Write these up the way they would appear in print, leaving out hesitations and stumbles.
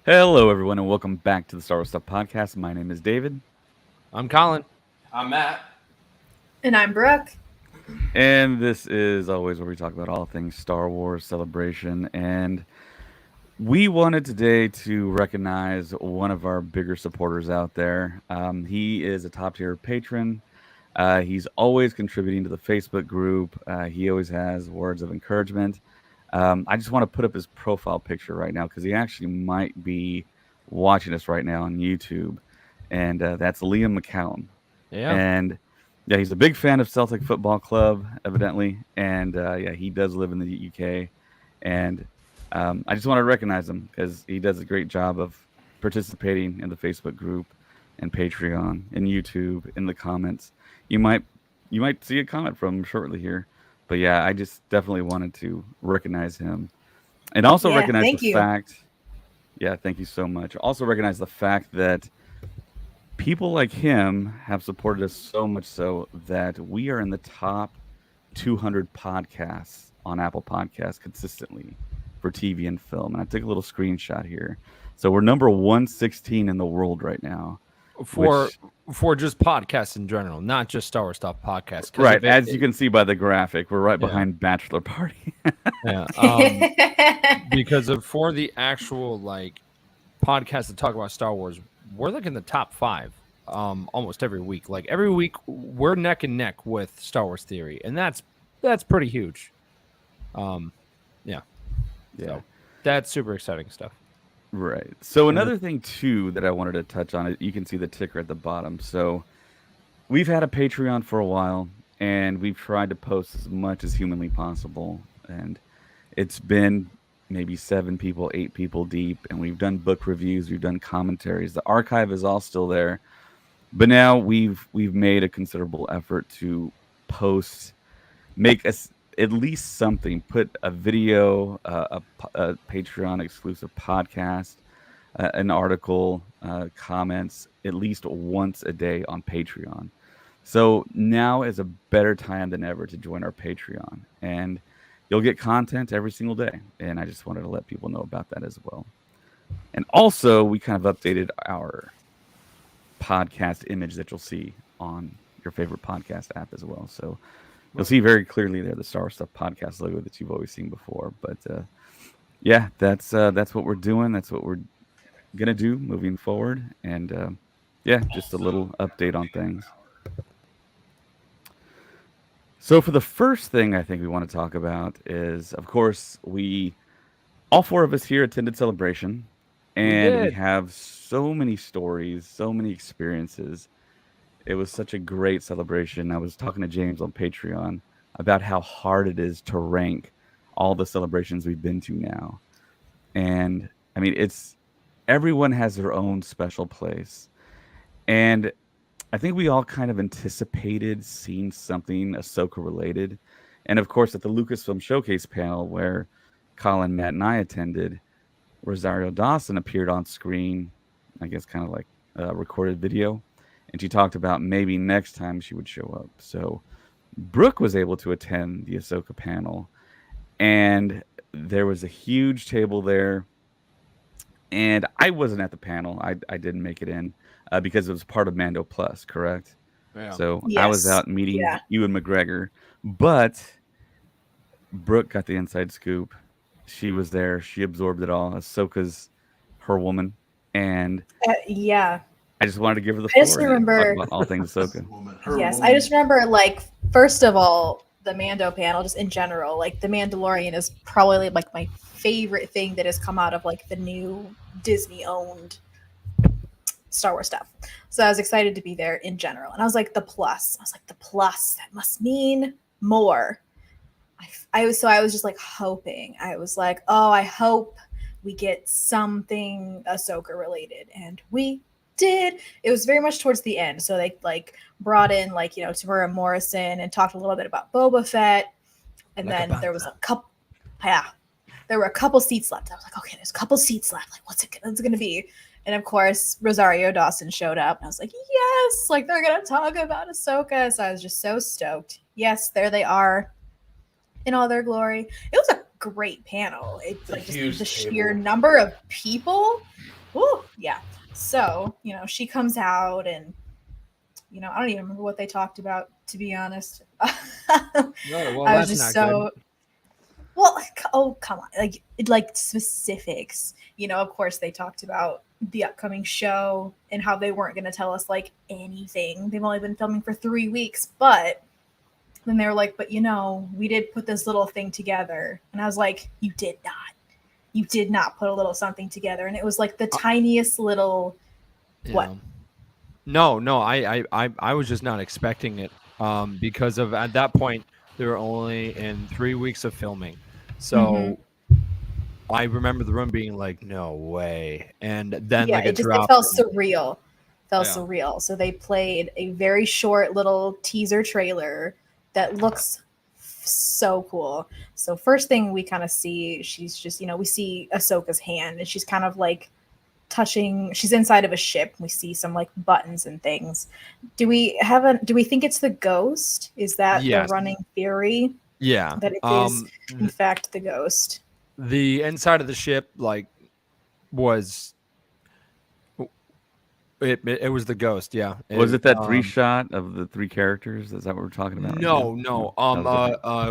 Hello, everyone, and welcome back to the Star Wars Stuff Podcast. My name is David, I'm Colin. I'm Matt. And I'm Brooke. and this is always where we talk about all things Star Wars celebration. And we wanted today to recognize one of our bigger supporters out there. He is a top tier patron. He's always contributing to the Facebook group. He always has words of encouragement. I just want to put up his profile picture right now because he actually might be watching us right now on YouTube, and that's Liam McCallum. Yeah. And yeah, he's a big fan of Celtic Football Club, evidently, and yeah, he does live in the UK. And I just want to recognize him because he does a great job of participating in the Facebook group and Patreon and YouTube in the comments. You might see a comment from him shortly here. But yeah, I just definitely wanted to recognize him and also Yeah, recognize thank the you. fact. Yeah, thank you so much. Also recognize the fact that people like him have supported us so much so that we are in the top 200 podcasts on Apple Podcasts consistently for TV and film. And I took a little screenshot here. So we're number 116 in the world right now. For Which, for just podcasts in general, not just Star Wars Stuff podcasts. 'Cause right, if as you can see by the graphic, we're right Yeah. behind Bachelor Party. yeah, because for the actual podcasts that talk about Star Wars, we're like in the top 5 almost every week. Like every week, we're neck and neck with Star Wars Theory, and that's pretty huge. Yeah. Yeah. So that's super exciting stuff. Right. So And another thing too that I wanted to touch on, you can see the ticker at the bottom. So we've had a Patreon for a while, and we've tried to post as much as humanly possible. And it's been maybe 7 people, 8 people deep, and we've done book reviews, we've done commentaries. The archive is all still there, but now we've made a considerable effort to post, make us at least something, put a video, a Patreon exclusive podcast, an article, comments at least once a day on Patreon. So now is a better time than ever to join our Patreon, and you'll get content every single day. And I just wanted to let people know about that as well. And also, we kind of updated our podcast image that you'll see on your favorite podcast app as well. So you'll see very clearly there the Star Wars Stuff podcast logo that you've always seen before. But yeah, that's what we're doing. That's what we're gonna do moving forward. And yeah, just a little update on things. So for the first thing I think we want to talk about is, of course, all 4 of us here attended Celebration, and we did. have so many stories, so many experiences. It was such a great celebration. I was talking to James on Patreon about how hard it is to rank all the celebrations we've been to now. And I mean, everyone has their own special place. And I think we all kind of anticipated seeing something Ahsoka related. And of course, at the Lucasfilm Showcase panel where Colin, Matt, and I attended, Rosario Dawson appeared on screen, I guess kind of like a recorded video. And she talked about maybe next time she would show up. So Brooke was able to attend the Ahsoka panel. And there was a huge table there. And I wasn't at the panel. I didn't make it in because it was part of Mando Plus, correct? Yeah. So I was Yes. out meeting Yeah. Ewan McGregor. But Brooke got the inside scoop. She was there. She absorbed it all. Ahsoka's her woman. And Yeah. I just wanted to give her the I just floor and talk remember- about all things Ahsoka. Yes. I just remember, first of all, the Mando panel, just in general, The Mandalorian is probably my favorite thing that has come out of the new Disney-owned Star Wars stuff. So I was excited to be there in general. And I was like, the plus. I was like, the plus. That must mean more. I was just hoping. I was like, oh, I hope we get something Ahsoka related. And we did. It was very much towards the end. So they brought in Tamura Morrison and talked a little bit about Boba Fett. And then there was a couple, there were a couple seats left. I was like, okay, there's a couple seats left. What's it gonna be? And of course, Rosario Dawson showed up. And I was like, yes, they're gonna talk about Ahsoka. So I was just so stoked. Yes, there they are in all their glory. It was a great panel. It's like just huge the table. sheer number of people. Ooh, yeah. So, she comes out and, I don't even remember what they talked about, to be honest. well, I was that's just not so, well, oh, come on. Like specifics, of course they talked about the upcoming show and how they weren't going to tell us like anything. They've only been filming for 3 weeks, but then they were like, but we did put this little thing together. And I was like, you did not put a little something together. And it was like the tiniest little, what? No, I was just not expecting it because of at that point they were only in 3 weeks of filming. So I remember the room being like, no way. And then like it dropped. It felt surreal. Surreal. So they played a very short little teaser trailer that looks so cool. So first thing we kind of see, she's just, we see Ahsoka's hand and she's kind of like she's inside of a ship. We see some like buttons and things. Do we think it's the ghost? Is that the running theory? Yeah. That it is in fact the ghost. The inside of the ship was it was the ghost, yeah. Was it that 3 shot of the 3 characters? Is that what we're talking about? No.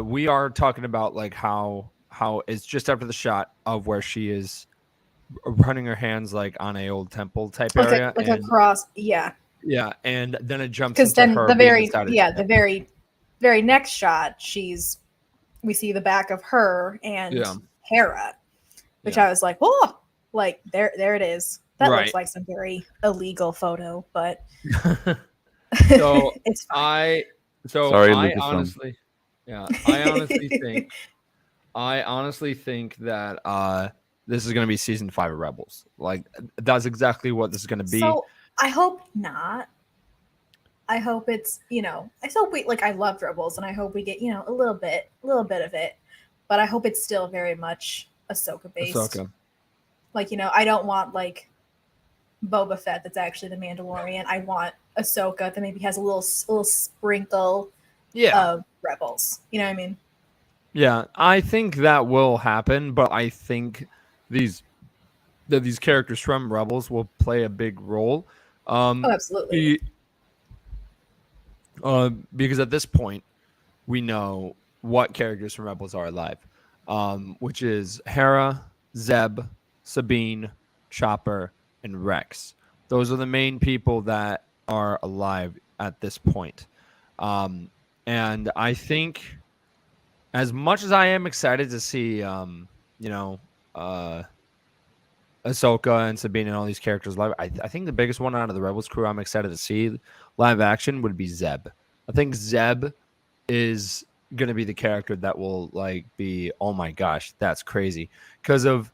We are talking about like how it's just after the shot of where she is running her hands like on a old temple type area, like across, yeah, and then it jumps because then her the very next shot, we see the back of her and Hera, which I was like, oh, like there it is. That looks like some very illegal photo, but so it's fine. I honestly think that this is going to be season 5 of Rebels. Like that's exactly what this is going to be. So I hope not. I hope it's, I loved Rebels and I hope we get, a little bit of it, but I hope it's still very much Ahsoka based. Like, I don't want like Boba Fett that's actually the Mandalorian. I want Ahsoka that maybe has a little sprinkle of Rebels. You know what I mean? Yeah, I think that will happen, but I think these characters from Rebels will play a big role. Absolutely. Because at this point, we know what characters from Rebels are alive, which is Hera, Zeb, Sabine, Chopper, and Rex. Those are the main people that are alive at this point. And I think, as much as I am excited to see, Ahsoka and Sabine and all these characters live, I think the biggest one out of the Rebels crew I'm excited to see live action would be Zeb. I think Zeb is going to be the character that will like be, oh my gosh, that's crazy. Because of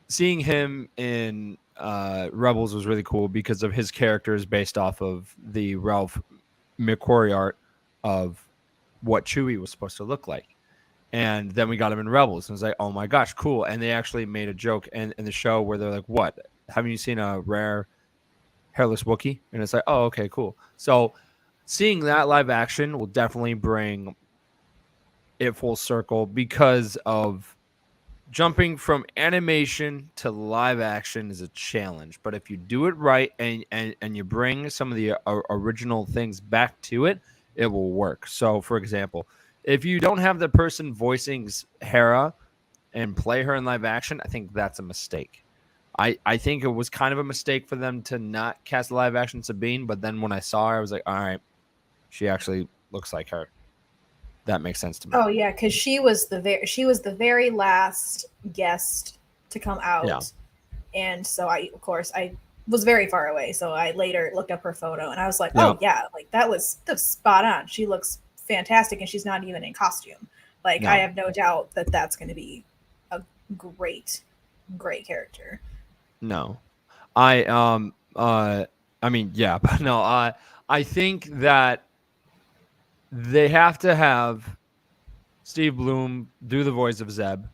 seeing him in Rebels was really cool because of his characters based off of the Ralph McQuarrie art of what Chewie was supposed to look like. And then we got him in Rebels, and it was like, oh my gosh, cool. And they actually made a joke in the show where they're like, what? Haven't you seen a rare hairless Wookiee? And it's like, oh, okay, cool. So seeing that live action will definitely bring it full circle because of jumping from animation to live action is a challenge. But if you do it right and you bring some of the original things back to it, it will work. So, for example, if you don't have the person voicing Hera and play her in live action, I think that's a mistake. I think it was kind of a mistake for them to not cast live action Sabine, but then when I saw her, I was like, all right, she actually looks like her. That makes sense to me. Oh yeah, because she was the very last guest to come out, and so I was very far away. So I later looked up her photo, and I was like, oh yeah, like that was spot on. She looks fantastic, and she's not even in costume. Like I have no doubt that that's going to be a great character. No, I mean, yeah, but no, I think that they have to have Steve Bloom do the voice of Zeb,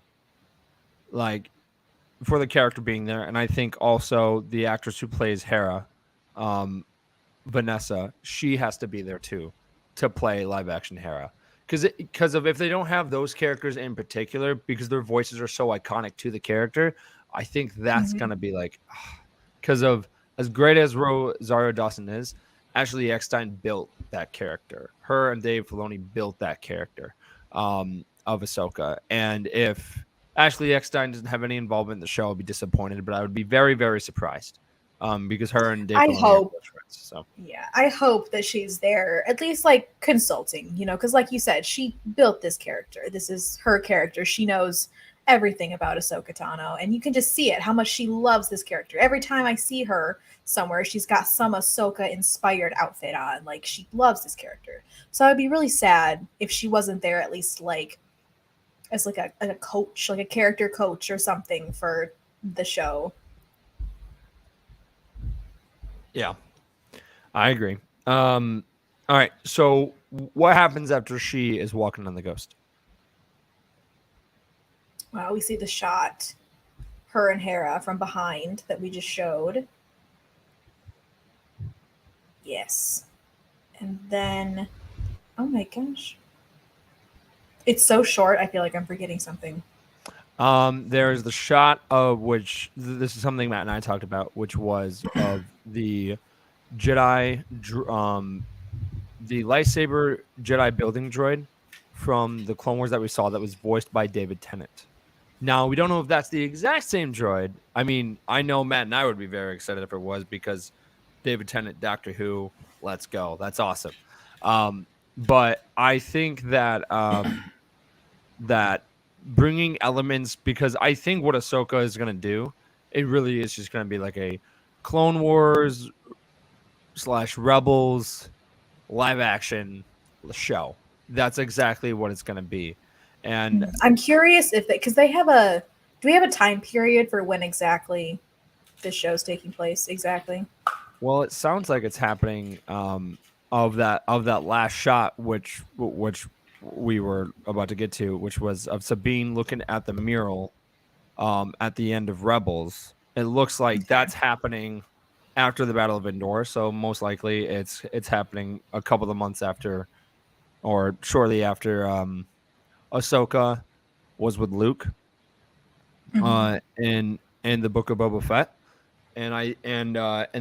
like for the character being there, and I think also the actress who plays Hera, Vanessa, she has to be there too to play live action Hera, because of if they don't have those characters in particular, because their voices are so iconic to the character, I think that's gonna be like, because of as great as Rosario Dawson is, Ashley Eckstein built that character. Her and Dave Filoni built that character of Ahsoka, and if Ashley Eckstein doesn't have any involvement in the show, I'll be disappointed, but I would be very, very surprised because her and Dave I Filoni hope. are close friends. So Yeah, I hope that she's there, at least like consulting, because like you said, she built this character. This is her character. She knows everything about Ahsoka Tano, and you can just see it, how much she loves this character. Every time I see her somewhere, she's got some Ahsoka inspired outfit on. Like, she loves this character. So I'd be really sad if she wasn't there, at least like as like a coach, like a character coach or something for the show. yeah, I agree. All right, so what happens after she is walking on the ghost? We see the shot, her and Hera from behind that we just showed. Yes. And then, oh my gosh. It's so short, I feel like I'm forgetting something. There's the shot of which this is something Matt and I talked about, which was of the Jedi, the lightsaber Jedi building droid from the Clone Wars that we saw that was voiced by David Tennant. Now, we don't know if that's the exact same droid. I mean, I know Matt and I would be very excited if it was, because David Tennant, Doctor Who, let's go. That's awesome. But I think that that bringing elements, because I think what Ahsoka is going to do, it really is just going to be like a Clone Wars / Rebels live action show. That's exactly what it's going to be. And I'm curious if because they have do we have a time period for when exactly this show's taking place exactly? well, it sounds like it's happening of that last shot, which we were about to get to, which was of Sabine looking at the mural at the end of Rebels. It looks like that's happening after the Battle of Endor, so most likely it's happening a couple of months after, or shortly after Ahsoka was with Luke in the Book of Boba Fett, and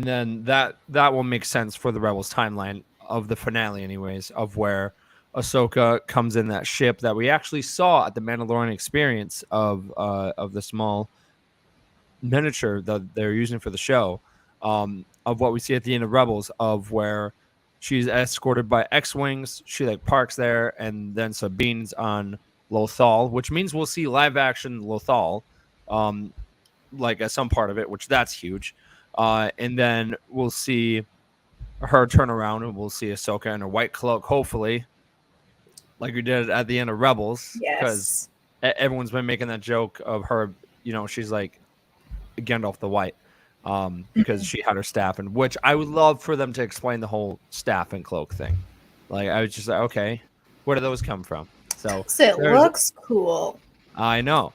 then that will make sense for the Rebels timeline of the finale, anyways, of where Ahsoka comes in that ship that we actually saw at the Mandalorian experience of the small miniature that they're using for the show, of what we see at the end of Rebels, of where she's escorted by X-wings. She like parks there, and then Sabine's on Lothal, which means we'll see live action Lothal, like as some part of it, which that's huge. And then we'll see her turn around, and we'll see Ahsoka in her white cloak, hopefully, like we did at the end of Rebels, because everyone's been making that joke of her. She's like Gandalf the White, because she had her staff, and which I would love for them to explain the whole staff and cloak thing. Like, I was just like, okay, where do those come from? So it looks cool. I know.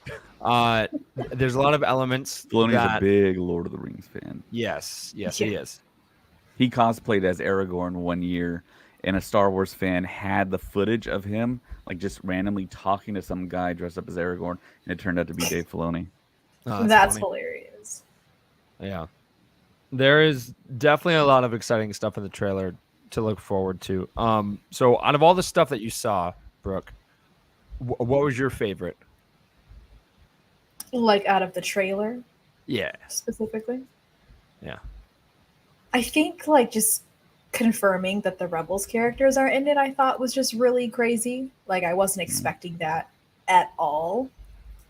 There's a lot of elements. Filoni's a big Lord of the Rings fan. Yes, he is. He cosplayed as Aragorn one year, and a Star Wars fan had the footage of him, like, just randomly talking to some guy dressed up as Aragorn, and it turned out to be Dave Filoni. Oh, that's hilarious. Yeah. There is definitely a lot of exciting stuff in the trailer to look forward to. So out of all the stuff that you saw, Brooke, what was your favorite? Like, out of the trailer? Yeah. Specifically? Yeah. I think, like, just confirming that the Rebels characters are in it, I thought was just really crazy. Like, I wasn't expecting that at all.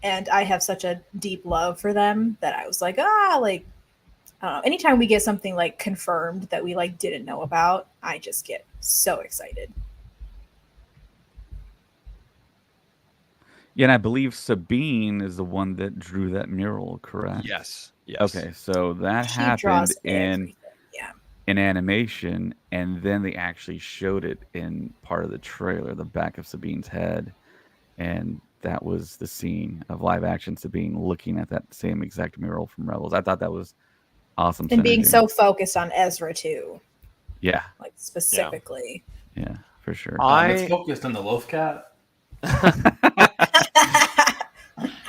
And I have such a deep love for them that I was like, like, I don't know. Anytime we get something, like, confirmed that we, like, didn't know about, I just get so excited. Yeah, and I believe Sabine is the one that drew that mural, correct? Yes. Okay, so that happened in animation, and then they actually showed it in part of the trailer, the back of Sabine's head, and that was the scene of live action Sabine looking at that same exact mural from Rebels. I thought that was awesome. And synergy. being so focused on Ezra too. Yeah. Like, specifically. Yeah. for sure. It's focused on the Loaf Cat.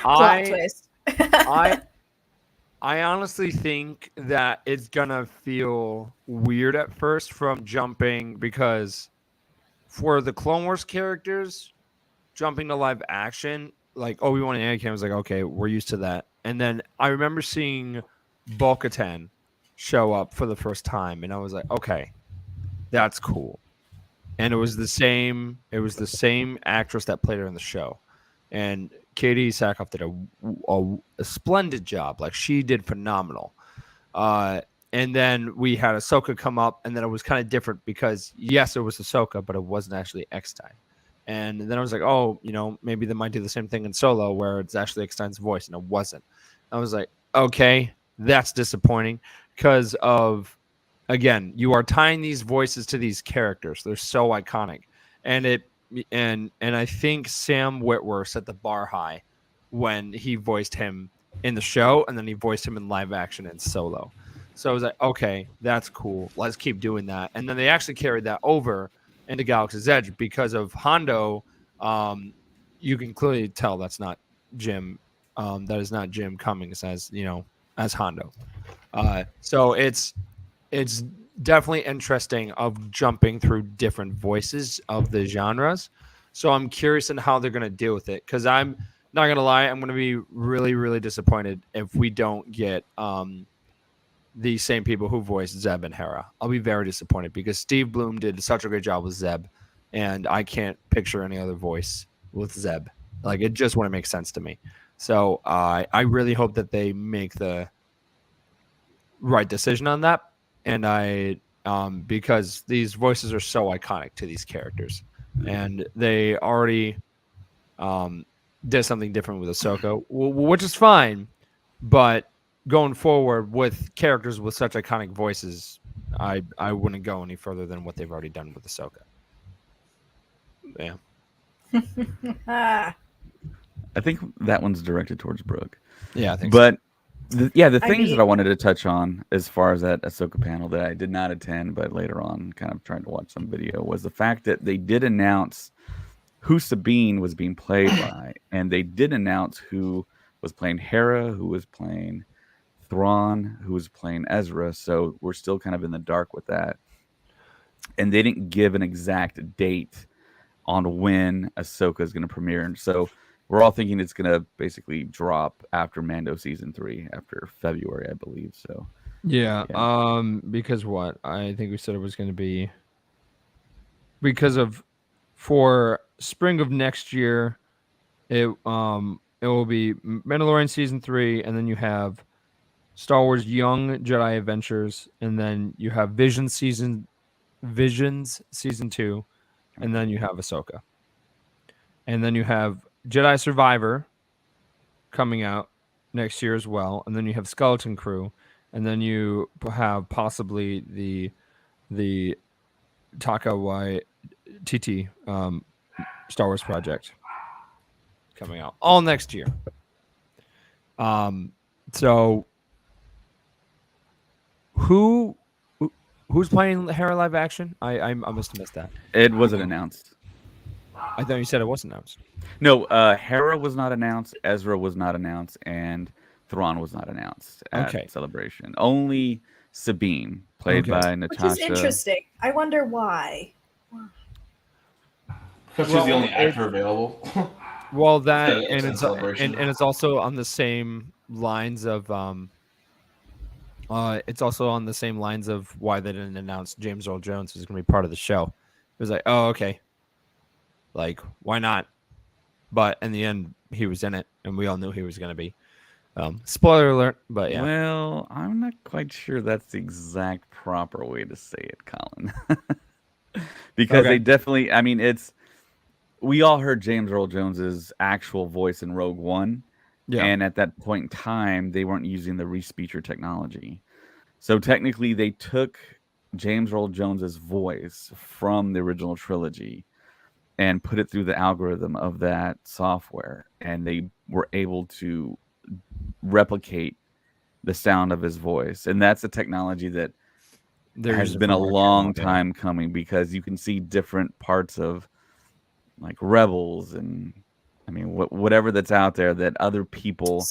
Plot twist. I honestly think that it's gonna feel weird at first from jumping, because for the Clone Wars characters, jumping to live action, like Obi-Wan and Anakin was like, okay, we're used to that. And then I remember seeing Bo-Katan show up for the first time, and I was like, okay, that's cool. And it was the same actress that played her in the show. And Katie Sackhoff did a splendid job. Like, she did phenomenal. And then we had Ahsoka come up, and then it was kind of different because, yes, it was Ahsoka, but it wasn't actually Eckstein. And then I was like, oh, maybe they might do the same thing in Solo where it's actually Eckstein's voice, and it wasn't. I was like, okay, that's disappointing because of, again, you are tying these voices to these characters. They're so iconic. And I think Sam Witwer set the bar high when he voiced him in the show, and then he voiced him in live action in Solo. So I was like, okay, that's cool. Let's keep doing that. And then they actually carried that over into Galaxy's Edge because of Hondo. You can clearly tell that's not Jim. That is not Jim Cummings as Hondo. So it's definitely interesting of jumping through different voices of the genres. So I'm curious on how they're going to deal with it, because I'm not going to lie, I'm going to be really, really disappointed if we don't get the same people who voiced Zeb and Hera. I'll be very disappointed because Steve Bloom did such a great job with Zeb, and I can't picture any other voice with Zeb. Like, it just wouldn't make sense to me. So I really hope that they make the right decision on that. And because these voices are so iconic to these characters, and they already did something different with Ahsoka, which is fine, but going forward with characters with such iconic voices, I wouldn't go any further than what they've already done with Ahsoka. Yeah. I think that one's directed towards Brooke. Yeah, I think so. The things that I wanted to touch on as far as that Ahsoka panel that I did not attend, but later on kind of tried to watch some video, was the fact that they did announce who Sabine was being played by, and they did announce who was playing Hera, who was playing Thrawn, who was playing Ezra. So we're still kind of in the dark with that. And they didn't give an exact date on when Ahsoka is going to premiere. And so we're all thinking it's going to basically drop after Mando season 3, after February, I believe. So yeah. Because what? I think we said it was going to be because for spring of next year, it will be Mandalorian season 3, and then you have Star Wars Young Jedi Adventures, and then you have Visions season 2, and then you have Ahsoka. And then you have Jedi Survivor coming out next year as well, and then you have Skeleton Crew, and then you have possibly the Taika Waititi Star Wars project coming out all next year. So who's playing Hera live action? I must have missed that. It wasn't announced. I thought you said it was announced. No, Hera was not announced, Ezra was not announced, and Thrawn was not announced at Celebration. Only Sabine, played by Natasha. Which is interesting. I wonder why. Because she's the only actor available. Well, that and it's also on the same lines of it's also on the same lines of why they didn't announce James Earl Jones is going to be part of the show. It was like, oh, okay, like why not? But in the end, he was in it, and we all knew he was going to be. Spoiler alert, but yeah. Well, I'm not quite sure that's the exact proper way to say it, Colin. Because they definitely, I mean, we all heard James Earl Jones's actual voice in Rogue One. Yeah. And at that point in time, they weren't using the re-speecher technology. So technically, they took James Earl Jones's voice from the original trilogy and put it through the algorithm of that software. And they were able to replicate the sound of his voice. And that's a technology that has been a long time coming, because you can see different parts of like Rebels and I mean whatever that's out there that other people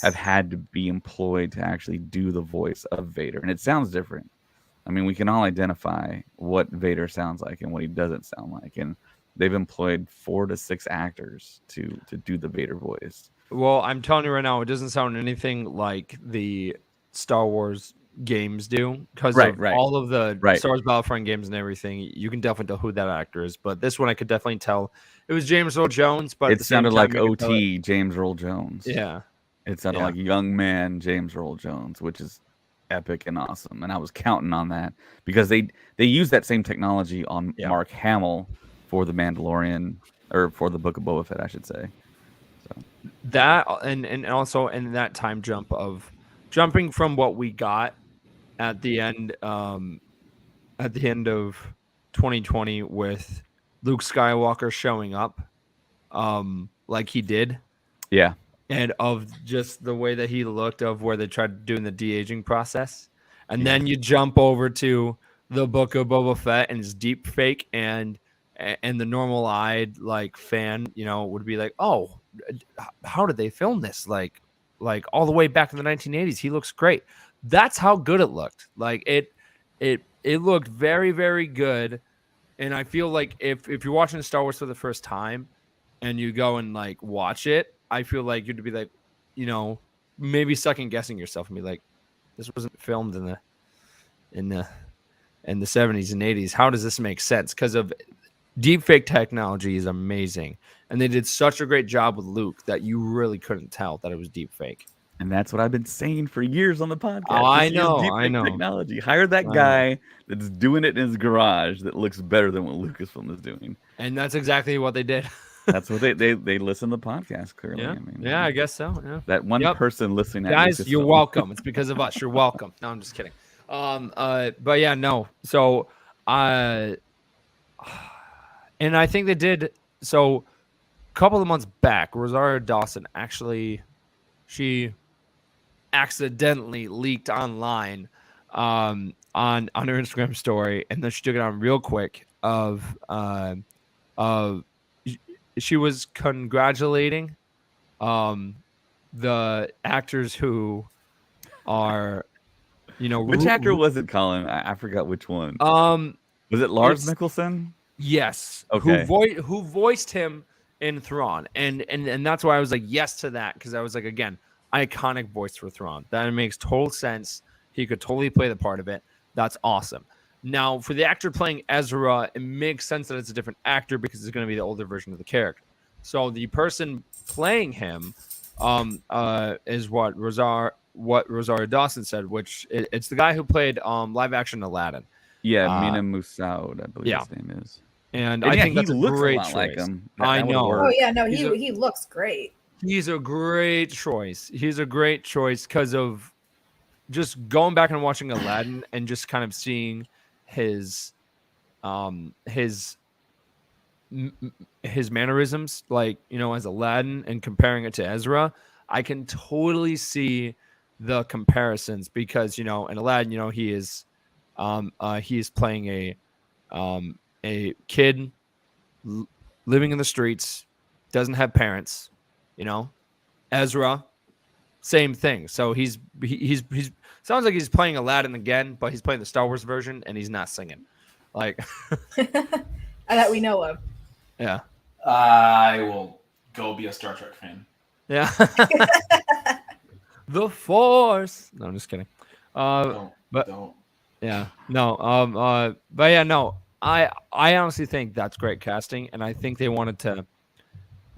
have had to be employed to actually do the voice of Vader, and it sounds different. I mean, we can all identify what Vader sounds like and what he doesn't sound like, and they've employed 4 to 6 actors to do the Vader voice. Well, I'm telling you right now, it doesn't sound anything like the Star Wars games do, because of all of the Star Wars Battlefront games and everything. You can definitely tell who that actor is, but this one I could definitely tell it was James Earl Jones. But it sounded like OT James Earl Jones. Yeah, it sounded like young man James Earl Jones, which is epic and awesome. And I was counting on that, because they use that same technology on Mark Hamill for the Mandalorian, or for the Book of Boba Fett, I should say. So that and also in that time jump of jumping from what we got at the end of 2020 with Luke Skywalker showing up like he did. Yeah. And of just the way that he looked, of where they tried doing the de-aging process. And then you jump over to the Book of Boba Fett and it's deep fake, and the normal-eyed like fan, would be like, oh, how did they film this? Like all the way back in the 1980s, he looks great. That's how good it looked. Like it looked very, very good. And I feel like if you're watching Star Wars for the first time and you go and like watch it, I feel like you'd be like, maybe second guessing yourself and be like, this wasn't filmed in the 70s and 80s. How does this make sense? Because of deepfake technology is amazing, and they did such a great job with Luke that you really couldn't tell that it was deepfake. And that's what I've been saying for years on the podcast. Oh, I know. Technology. Hire that guy that's doing it in his garage that looks better than what Lucasfilm is doing. And that's exactly what they did. That's what they listen to the podcast, clearly. Yeah, I mean, I guess so. Yeah. That one person listening at guys, Lucasfilm. You're welcome. It's because of us. You're welcome. No, I'm just kidding. But yeah, no. So and I think they did so a couple of months back, Rosario Dawson she accidentally leaked online on her Instagram story, and then she took it on real quick she was congratulating the actors who are which actor was it, Colin? I forgot which one. Was it Lars Mikkelsen? Yes. Okay. Who voiced him in Thrawn, and that's why I was like yes to that, because I was like, again, iconic voice for Thrawn. That makes total sense. He could totally play the part of it. That's awesome. Now, for the actor playing Ezra, it makes sense that it's a different actor because it's going to be the older version of the character. So the person playing him is what Rosario Dawson said, which it's the guy who played live action Aladdin. Yeah, Mina Moussaoud, I believe his name is. And I think that's a great choice. Like him. I know. Oh yeah, no, he looks great. He's a great choice. He's a great choice because of just going back and watching Aladdin and just kind of seeing his mannerisms, like, as Aladdin, and comparing it to Ezra. I can totally see the comparisons because, in Aladdin, he is playing a kid living in the streets, doesn't have parents, Ezra, same thing. So he's sounds like he's playing Aladdin again, but he's playing the Star Wars version and he's not singing. Like that we know of. Yeah. I will go be a Star Trek fan. Yeah. The Force. No, I'm just kidding. Don't. Yeah. No. But yeah, no. I honestly think that's great casting, and I think they wanted to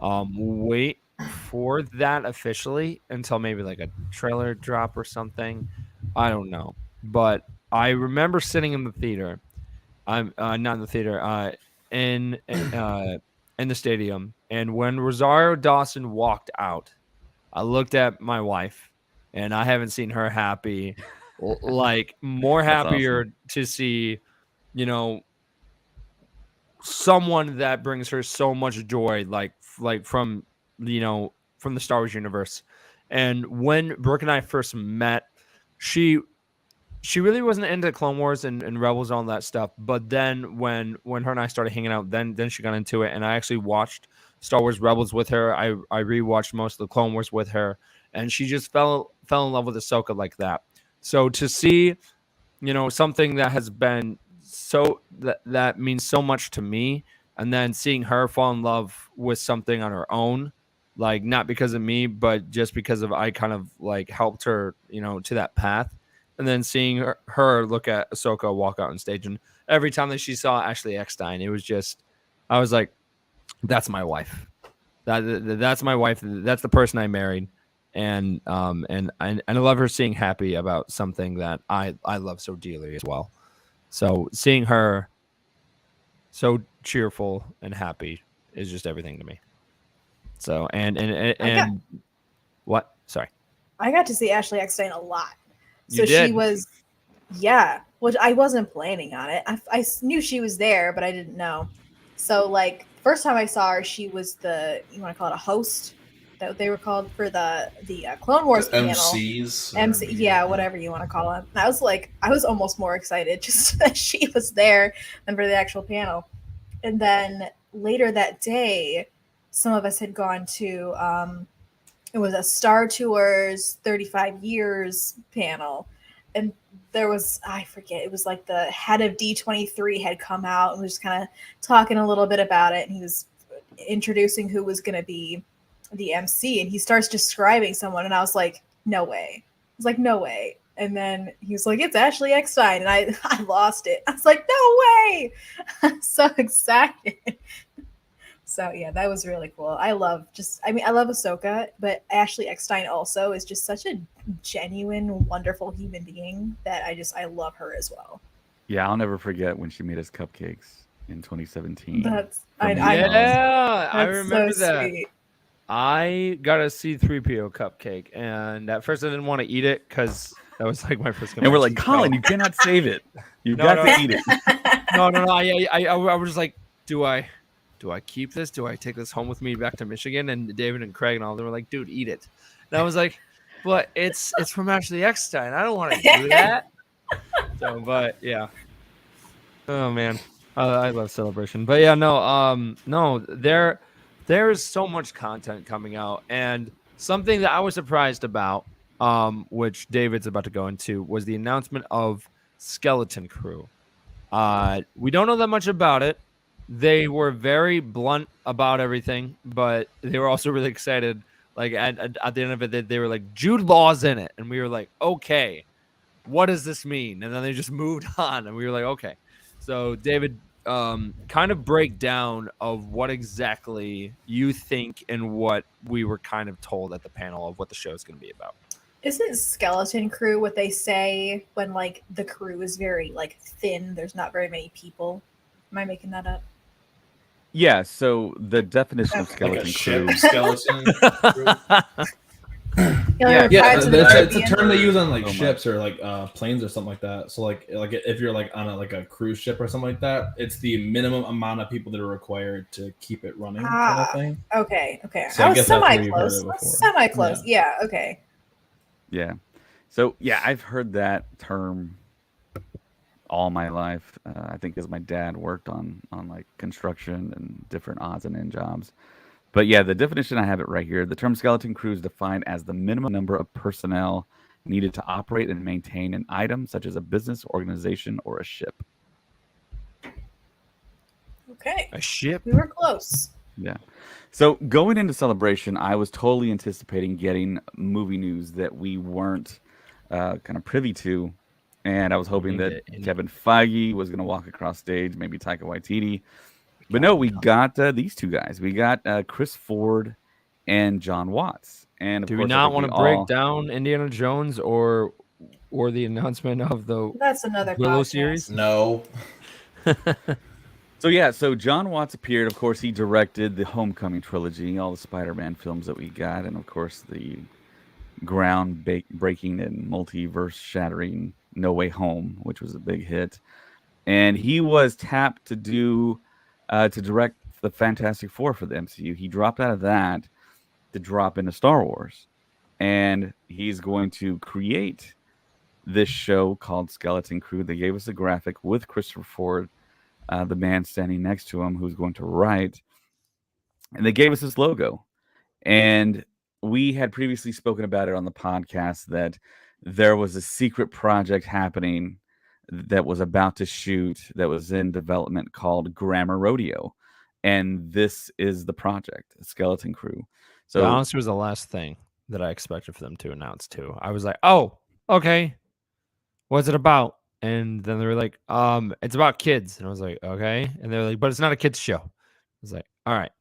wait for that officially until maybe like a trailer drop or something. I don't know. But I remember sitting in the theater. I'm not in the theater, in the stadium, and when Rosario Dawson walked out, I looked at my wife, and I haven't seen her happy, like more happier awesome. To see, someone that brings her so much joy, like from from the Star Wars universe. And when Brooke and I first met, she she really wasn't into Clone Wars and Rebels and all that stuff. But then when her and I started hanging out, then she got into it, and I actually watched Star Wars Rebels with her. I rewatched most of the Clone Wars with her, and she just fell in love with Ahsoka like that. So to see, something that has been so that means so much to me, and then seeing her fall in love with something on her own, like not because of me, but just because of I kind of like helped her, to that path. And then seeing her look at Ahsoka walk out on stage, and every time that she saw Ashley Eckstein, it was just, I was like, that's my wife. That's my wife. That's the person I married. And I love her seeing happy about something that I love so dearly as well. So seeing her so cheerful and happy is just everything to me. So and what? Sorry. I got to see Ashley Eckstein a lot. So You did? she was, yeah, which I wasn't planning on it. I knew she was there, but I didn't know. So like first time I saw her, she was you want to call it a host, that they were called for the Clone Wars The panel. MCs. MC, yeah, whatever you want to call them. I was almost more excited just that she was there than for the actual panel. And then later that day, some of us had gone to it was a Star Tours 35 years panel. And there was, I forget, it was like the head of D23 had come out and was just kind of talking a little bit about it. And he was introducing who was going to be the MC. And he starts describing someone. And I was like, no way. I was like, no way. And then he was like, it's Ashley Eckstein. And I lost it. I was like, no way. I'm so excited. So yeah, that was really cool. I love Ahsoka, but Ashley Eckstein also is just such a genuine, wonderful human being that I love her as well. Yeah, I'll never forget when she made us cupcakes in 2017. That's From the I know. Yeah, I That's remember so that. sweet. I got a C-3PO cupcake, and at first I didn't want to eat it because that was like my first. And we're like, convention. Colin, you cannot save it. You No, got no. to eat it. No. I was just like, do I keep this? Do I take this home with me back to Michigan? And David and Craig and all them were like, dude, eat it. And I was like, but it's from Ashley Eckstein. I don't want to do that. So, but yeah. Oh man, I love Celebration. But yeah, no, there's so much content coming out, and something that I was surprised about, which David's about to go into, was the announcement of Skeleton Crew. We don't know that much about it. They were very blunt about everything, but they were also really excited. Like at the end of it, they were like, Jude Law's in it, and we were like, okay, what does this mean? And then they just moved on, and we were like, okay. So David, kind of break down of what exactly you think and what we were kind of told at the panel of what the show is going to be about. Isn't Skeleton Crew what they say when like the crew is very like thin? There's not very many people. Am I making that up? Yeah, so the definition of Like a skeleton ship crew. skeleton. Yeah, Yeah, it's a term they use on like Oh my. ships or like planes or something like that. So like if you're like on a cruise ship or something like that, it's the minimum amount of people that are required to keep it running kind of thing. Okay. So I I was guess that's where you've heard semi-close. it before. Semi-close. Yeah. Okay. Yeah. So yeah, I've heard that term all my life. I think because my dad worked on like construction and different odds and end jobs. But yeah, the definition, I have it right here. The term skeleton crew is defined as the minimum number of personnel needed to operate and maintain an item such as a business, organization, or a ship. Okay. A ship? We were close. Yeah. So going into Celebration, I was totally anticipating getting movie news that we weren't kind of privy to. And I was hoping that Kevin Feige was going to walk across stage, maybe Taika Waititi. But no, we got these two guys. We got Chris Ford and John Watts. And of Do course, we I not think want to break down Indiana Jones or the announcement of the That's another Willow podcast. series? No. So yeah, so John Watts appeared. Of course, he directed the Homecoming trilogy, all the Spider-Man films that we got, and of course the ground-breaking and multiverse-shattering No Way Home, which was a big hit. And he was tapped to direct the Fantastic Four for the MCU. He dropped out of that to drop into Star Wars, and he's going to create this show called Skeleton Crew. They gave us a graphic with Christopher Ford, the man standing next to him who's going to write, and they gave us this logo. And we had previously spoken about it on the podcast that there was a secret project happening that was about to shoot, that was in development, called Grammar Rodeo. And this is the project, Skeleton Crew. So So honestly, was the last thing that I expected for them to announce too. I was like, oh, okay. What's it about? And then they were like, it's about kids. And I was like, okay. And they're like, but it's not a kids show. I was like, all right.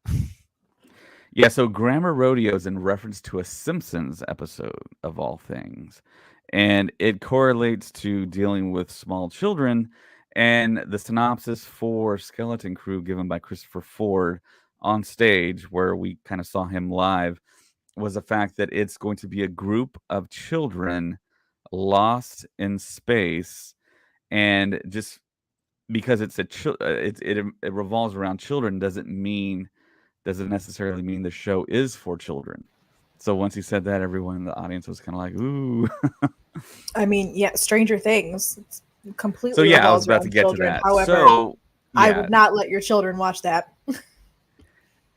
yeah, so Grammar Rodeo is in reference to a Simpsons episode of all things. And it correlates to dealing with small children. And the synopsis for Skeleton Crew given by Christopher Ford on stage, where we kind of saw him live, was the fact that it's going to be a group of children lost in space. And just because it's it revolves around children doesn't necessarily mean the show is for children. So once he said that, everyone in the audience was kind of like, ooh. I mean, yeah, Stranger Things. It's completely So yeah, I was revolves about to around get children. to that. However, So I yeah, would not let your children watch that.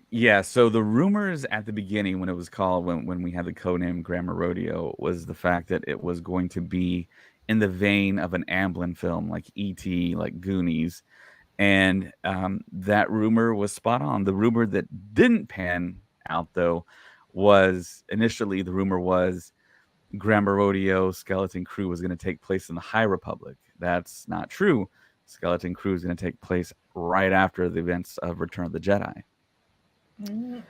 yeah. So the rumors at the beginning, when it was called, when we had the codename Grammar Rodeo, was the fact that it was going to be in the vein of an Amblin film, like E.T., like Goonies, and that rumor was spot on. The rumor that didn't pan out, though, was initially the rumor was Grammar Rodeo Skeleton Crew was going to take place in the High Republic. That's not true. Skeleton Crew is going to take place right after the events of Return of the Jedi. Mm.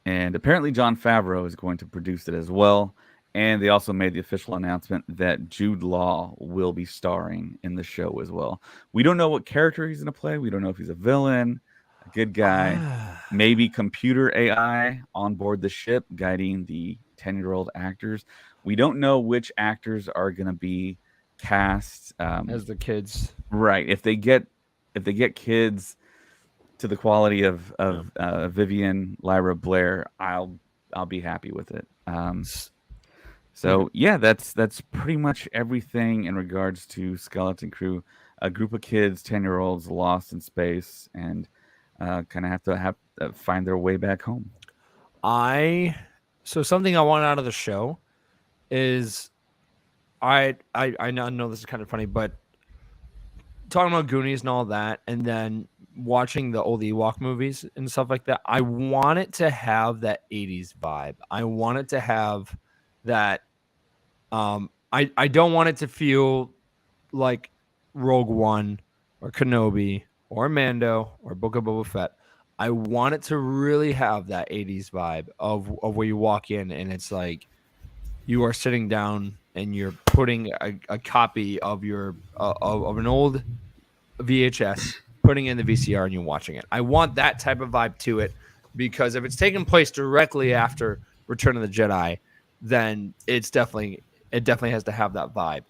And apparently Jon Favreau is going to produce it as well. And they also made the official announcement that Jude Law will be starring in the show as well. We don't know what character he's going to play. We don't know if he's a villain, a good guy, maybe computer AI on board the ship guiding the 10-year-old actors. We don't know which actors are going to be cast As the kids. right. If they get kids to the quality of Vivian Lyra Blair, I'll be happy with it. So yeah, that's pretty much everything in regards to Skeleton Crew. A group of kids, 10-year-olds, lost in space, and kind of have to find their way back home. So something I want out of the show is I know this is kind of funny, but talking about Goonies and all that, and then watching the old Ewok movies and stuff like that, I want it to have that 80s vibe. I want it to have that. I don't want it to feel like Rogue One or Kenobi or Mando or Book of Boba Fett. I want it to really have that 80s vibe of where you walk in and it's like you are sitting down and you're putting a copy of your of an old VHS, putting in the VCR and you're watching it. I want that type of vibe to it because if it's taking place directly after Return of the Jedi, then it definitely has to have that vibe.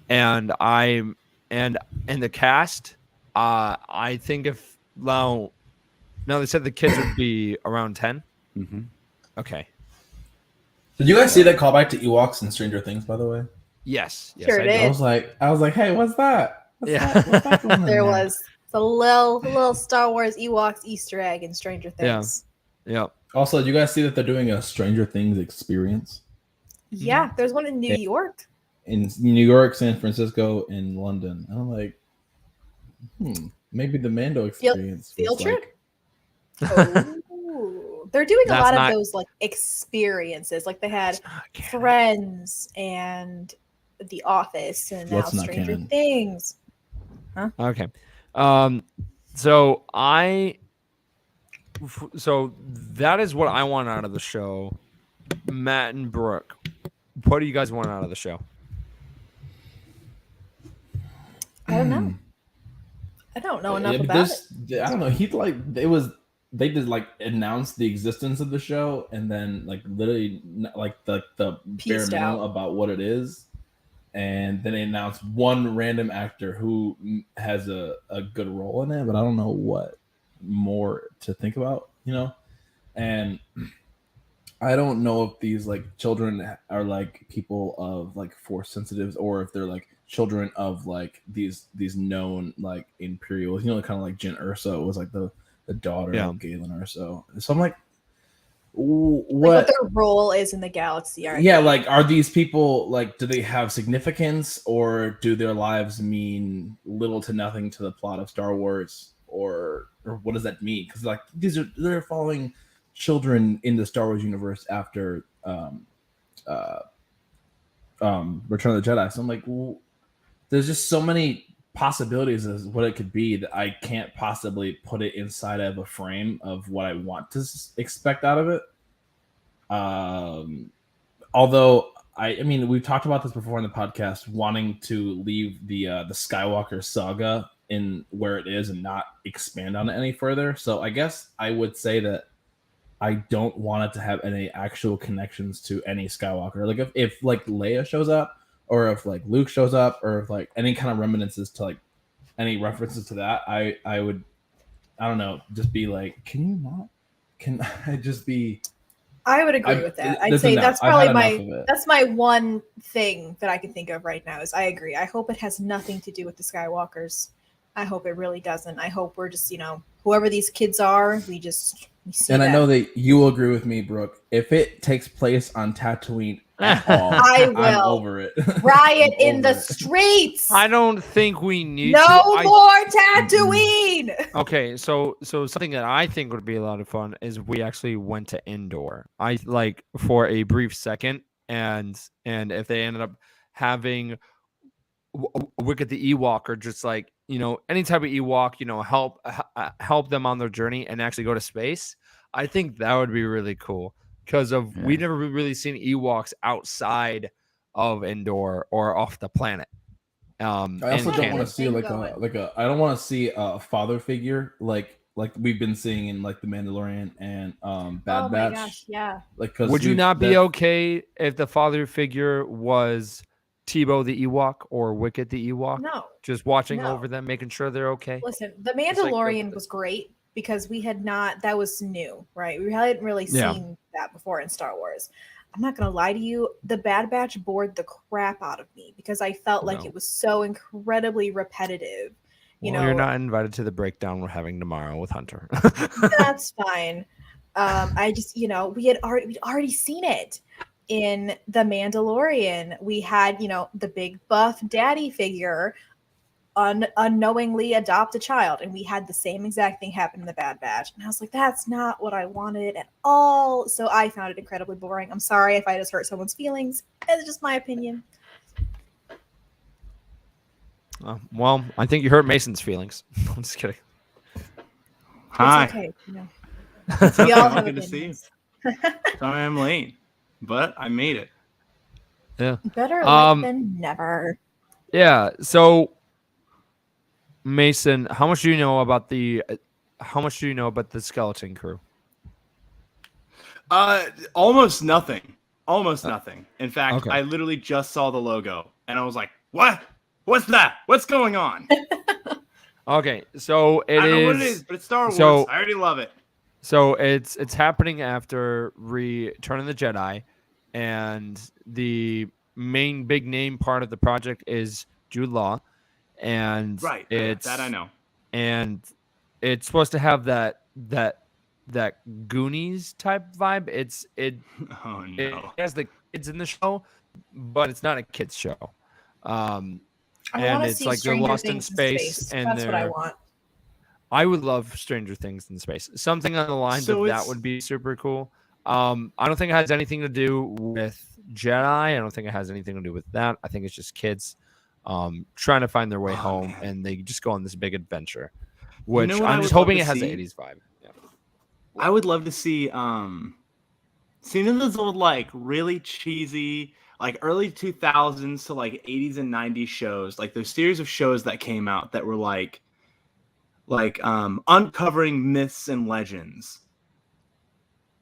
And the cast, I think if now they said the kids would be around 10. Mm-hmm. Okay. Did you guys see that callback to Ewoks and Stranger Things, by the way? Yes. Sure I did. did. I was like, hey, what's that? What's that going on There was a little Star Wars Ewoks Easter egg in Stranger Things. Yeah. Also, did you guys see that they're doing a Stranger Things experience Yeah, there's one in New York. in New York, San Francisco, and London? And I'm like, maybe the Mando experience. Field was trip? like- Oh, they're doing a That's lot not- of those like experiences. Like they had It's not canon. Friends and The Office and now What's not Stranger canon? Things. Okay. So that is what I want out of the show. Matt and Brooke, what do you guys want out of the show? I don't know. I don't know enough Yeah, but about it. I don't know. They just like announced the existence of the show and then like literally like the bare Pieced minimum out. about what it is, and then they announced one random actor who has a good role in it, but I don't know what more to think about, and I don't know if these like children are like people of like force sensitives, or if they're like children of like these known like Imperials. You know, kind of like Jyn Erso was like the daughter of Galen Erso. So I'm like, what their role is in the galaxy. Yeah, like, are these people like, do they have significance, or do their lives mean little to nothing to the plot of Star Wars, or what does that mean? Because like they're following children in the Star Wars universe after Return of the Jedi. So I'm like, well, there's just so many possibilities as what it could be that I can't possibly put it inside of a frame of what I want to expect out of it. Although I mean, we've talked about this before in the podcast, wanting to leave the Skywalker saga in where it is and not expand on it any further. So I guess I would say that I don't want it to have any actual connections to any Skywalker. Like if like Leia shows up, or if like Luke shows up, or if like any kind of reminiscences to like any references to that, I would, I don't know, just be like, can I just be. I would agree with that. I'd say that's probably my one thing that I can think of right now is I agree. I hope it has nothing to do with the Skywalkers. I hope it really doesn't. I hope we're just, whoever these kids are, we see and them. I know that you will agree with me, Brooke. If it takes place on Tatooine at all, I will. I'm over it. Riot in the streets. I don't think we need no more Tatooine. Okay, so something that I think would be a lot of fun is we actually went to Endor. I like for a brief second, and if they ended up having Wicket the Ewok, or just like any type of Ewok, help them on their journey and actually go to space. I think that would be really cool because we've never really seen Ewoks outside of Endor or off the planet. I also don't want to see I don't want to see a father figure like we've been seeing in like The Mandalorian and Bad Batch. My gosh, yeah. Like, would you not be okay if the father figure was Tebow the Ewok or Wicket the Ewok? No. Just watching over them, making sure they're okay. Listen, The Mandalorian was great because we had not, that was new, right? We hadn't really seen that before in Star Wars. I'm not going to lie to you. The Bad Batch bored the crap out of me because I felt like it was so incredibly repetitive. You're not invited to the breakdown we're having tomorrow with Hunter. That's fine. I just, we'd already seen it. In The Mandalorian, we had, the big buff daddy figure unknowingly adopt a child, and we had the same exact thing happen in The Bad Batch. And I was like, that's not what I wanted at all. So I found it incredibly boring. I'm sorry if I just hurt someone's feelings. It's just my opinion. Well, I think you hurt Mason's feelings. I'm just kidding. Hi. It's okay. It's We all have good to see you. Sorry I'm late, but I made it. Yeah. Better late than never. Yeah. So, Mason, how much do you know about the skeleton crew? Almost nothing. Almost nothing. In fact, I literally just saw the logo and I was like, "What? What's that? What's going on?" Okay, so I don't know what it is, but it's Star Wars. I already love it. So it's happening after Return of the Jedi, and the main big name part of the project is Jude Law, and that I know. And it's supposed to have that Goonies type vibe. It has the kids in the show, but it's not a kids show. And it's like they're lost in space, and that's what I want. I would love Stranger Things in space. Something on the lines of that would be super cool. I don't think it has anything to do with Jedi. I don't think it has anything to do with that. I think it's just kids trying to find their way home, and they just go on this big adventure. Which I'm just hoping it has the 80s vibe. Yeah. I would love to see seeing those old like really cheesy like early 2000s to like 80s and 90s shows, like those series of shows that came out that were like uncovering myths and legends,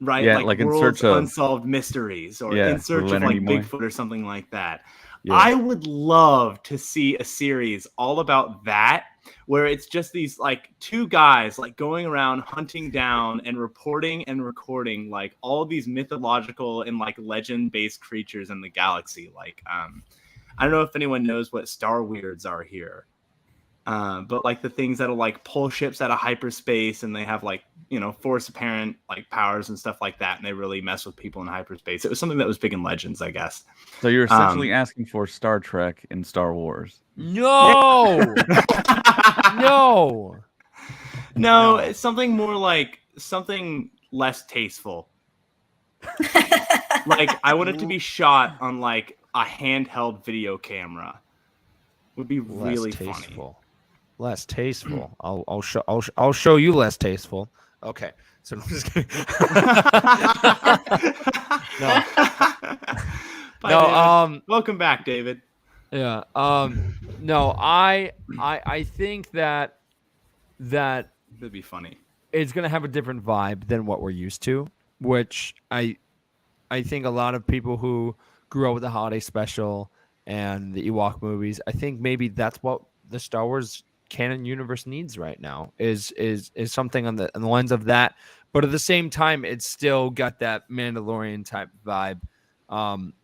right? Yeah, like in search of unsolved mysteries, or in search of like Bigfoot or something like that. Yeah. I would love to see a series all about that, where it's just these like two guys like going around hunting down and reporting and recording like all these mythological and like legend-based creatures in the galaxy. Like I don't know if anyone knows what Star Weirds are here. But like the things that'll like pull ships out of hyperspace, and they have like, you know, force apparent like powers and stuff like that, and they really mess with people in hyperspace. It was something that was big in Legends, I guess. So you're essentially asking for Star Trek in Star Wars. No, no, No, it's something more like something less tasteful. Like I want it to be shot on like a handheld video camera. Would be really funny. Less tasteful. I'll show you less tasteful. Okay, so I'm just kidding. No. Bye, No. David. Welcome back, David. Yeah. No. I think that That'd be funny. it's gonna have a different vibe than what we're used to, which I think a lot of people who grew up with the holiday special and the Ewok movies, I think maybe that's what the Star Wars canon universe needs right now is something on the lens of that, but at the same time it's still got that Mandalorian type vibe.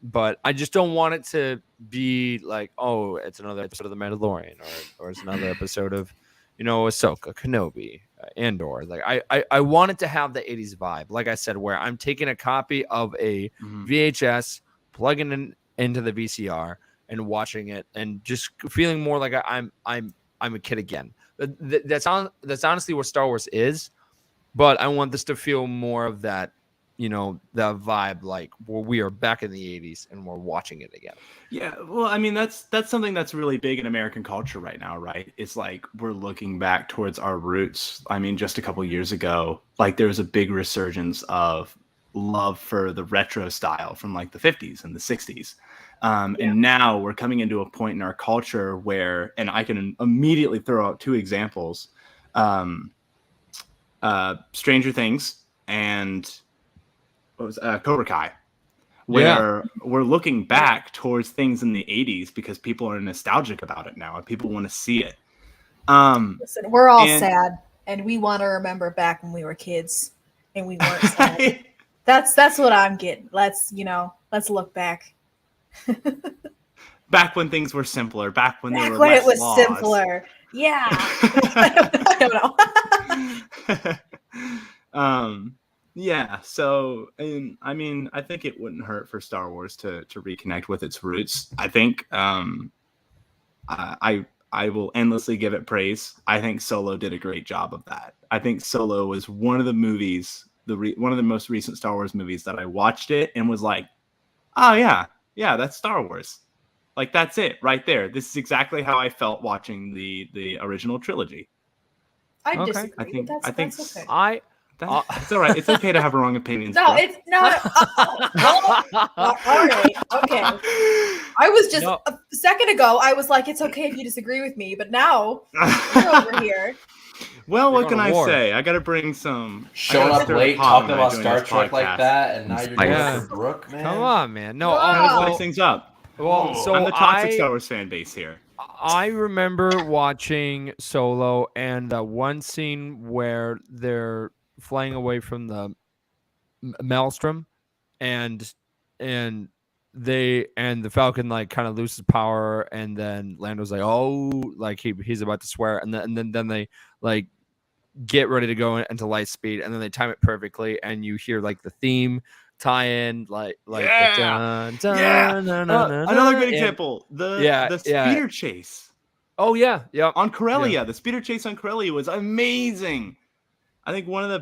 But I just don't want it to be like, oh, it's another episode of the Mandalorian, or it's another episode of, you know, Ahsoka, Kenobi, Andor. Like I want it to have the 80s vibe, like I said, where I'm taking a copy of a VHS, plugging it into the VCR and watching it and just feeling more like I'm a kid again. That's honestly what Star Wars is, but I want this to feel more of that, you know, that vibe, like where we are back in the 80s and we're watching it again. Yeah, well, I mean, that's something that's really big in American culture right now, right? It's like we're looking back towards our roots. I mean, just a couple years ago, like there was a big resurgence of love for the retro style from like the 50s and the 60s. And now we're coming into a point in our culture where, and I can immediately throw out two examples, Stranger Things and what was Cobra Kai, where we're looking back towards things in the 80s because people are nostalgic about it now and people want to see it. Listen, we're all sad, and we want to remember back when we were kids and we weren't sad. That's what I'm getting. Let's look back. Back when things were simpler, back when there were when less it was laws. simpler. Yeah. I don't know. Yeah, so I mean, I think it wouldn't hurt for Star Wars to reconnect with its roots. I think I will endlessly give it praise. I think Solo did a great job of that. I think Solo was one of the movies, one of the most recent Star Wars movies that I watched it and was like, oh yeah, that's Star Wars. Like that's it right there. This is exactly how I felt watching the original trilogy. I disagree. I think that's okay. It's all right. It's okay to have wrong opinions. No, it's not. All right. Okay. I was just a second ago. I was like, it's okay if you disagree with me, but now you're over here. Well, what can I say? I got to bring some. Showing up late, talking about Star Trek like that, and now you're going for Brooke, man. Come on, man. No, I'm spice things up. Well, so I'm the toxic Star Wars fan base here. I remember watching Solo and the one scene where they're flying away from the maelstrom, and the Falcon like kind of loses power, and then Lando's like, oh, like he's about to swear, and then they like get ready to go into light speed, and then they time it perfectly, and you hear like the theme tie in like another good example, the speeder chase. Oh yeah on Corellia. The speeder chase on Corellia was amazing. I think one of the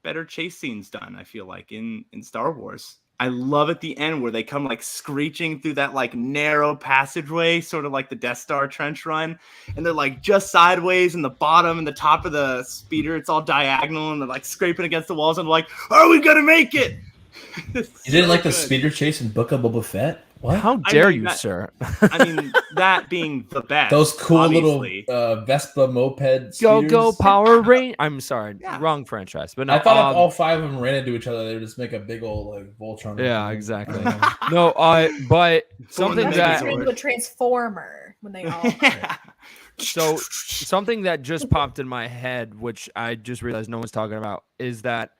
better chase scenes done, I feel like, in Star Wars. I love at the end where they come like screeching through that like narrow passageway, sort of like the Death Star trench run, and they're like just sideways in the bottom and the top of the speeder. It's all diagonal, and they're like scraping against the walls, and they're like, "Are we gonna make it?" You didn't like the speeder chase in Book of Boba Fett? What? How dare you, sir? I mean, that being the best. Those cool obviously. Little Vespa moped speeders. Go Power Rangers. I'm sorry, wrong franchise. But no, I thought if all five of them ran into each other, they would just make a big old like Voltron. Yeah, exactly. No, but something that into a transformer. when they all. So something that just popped in my head, which I just realized no one's talking about, is that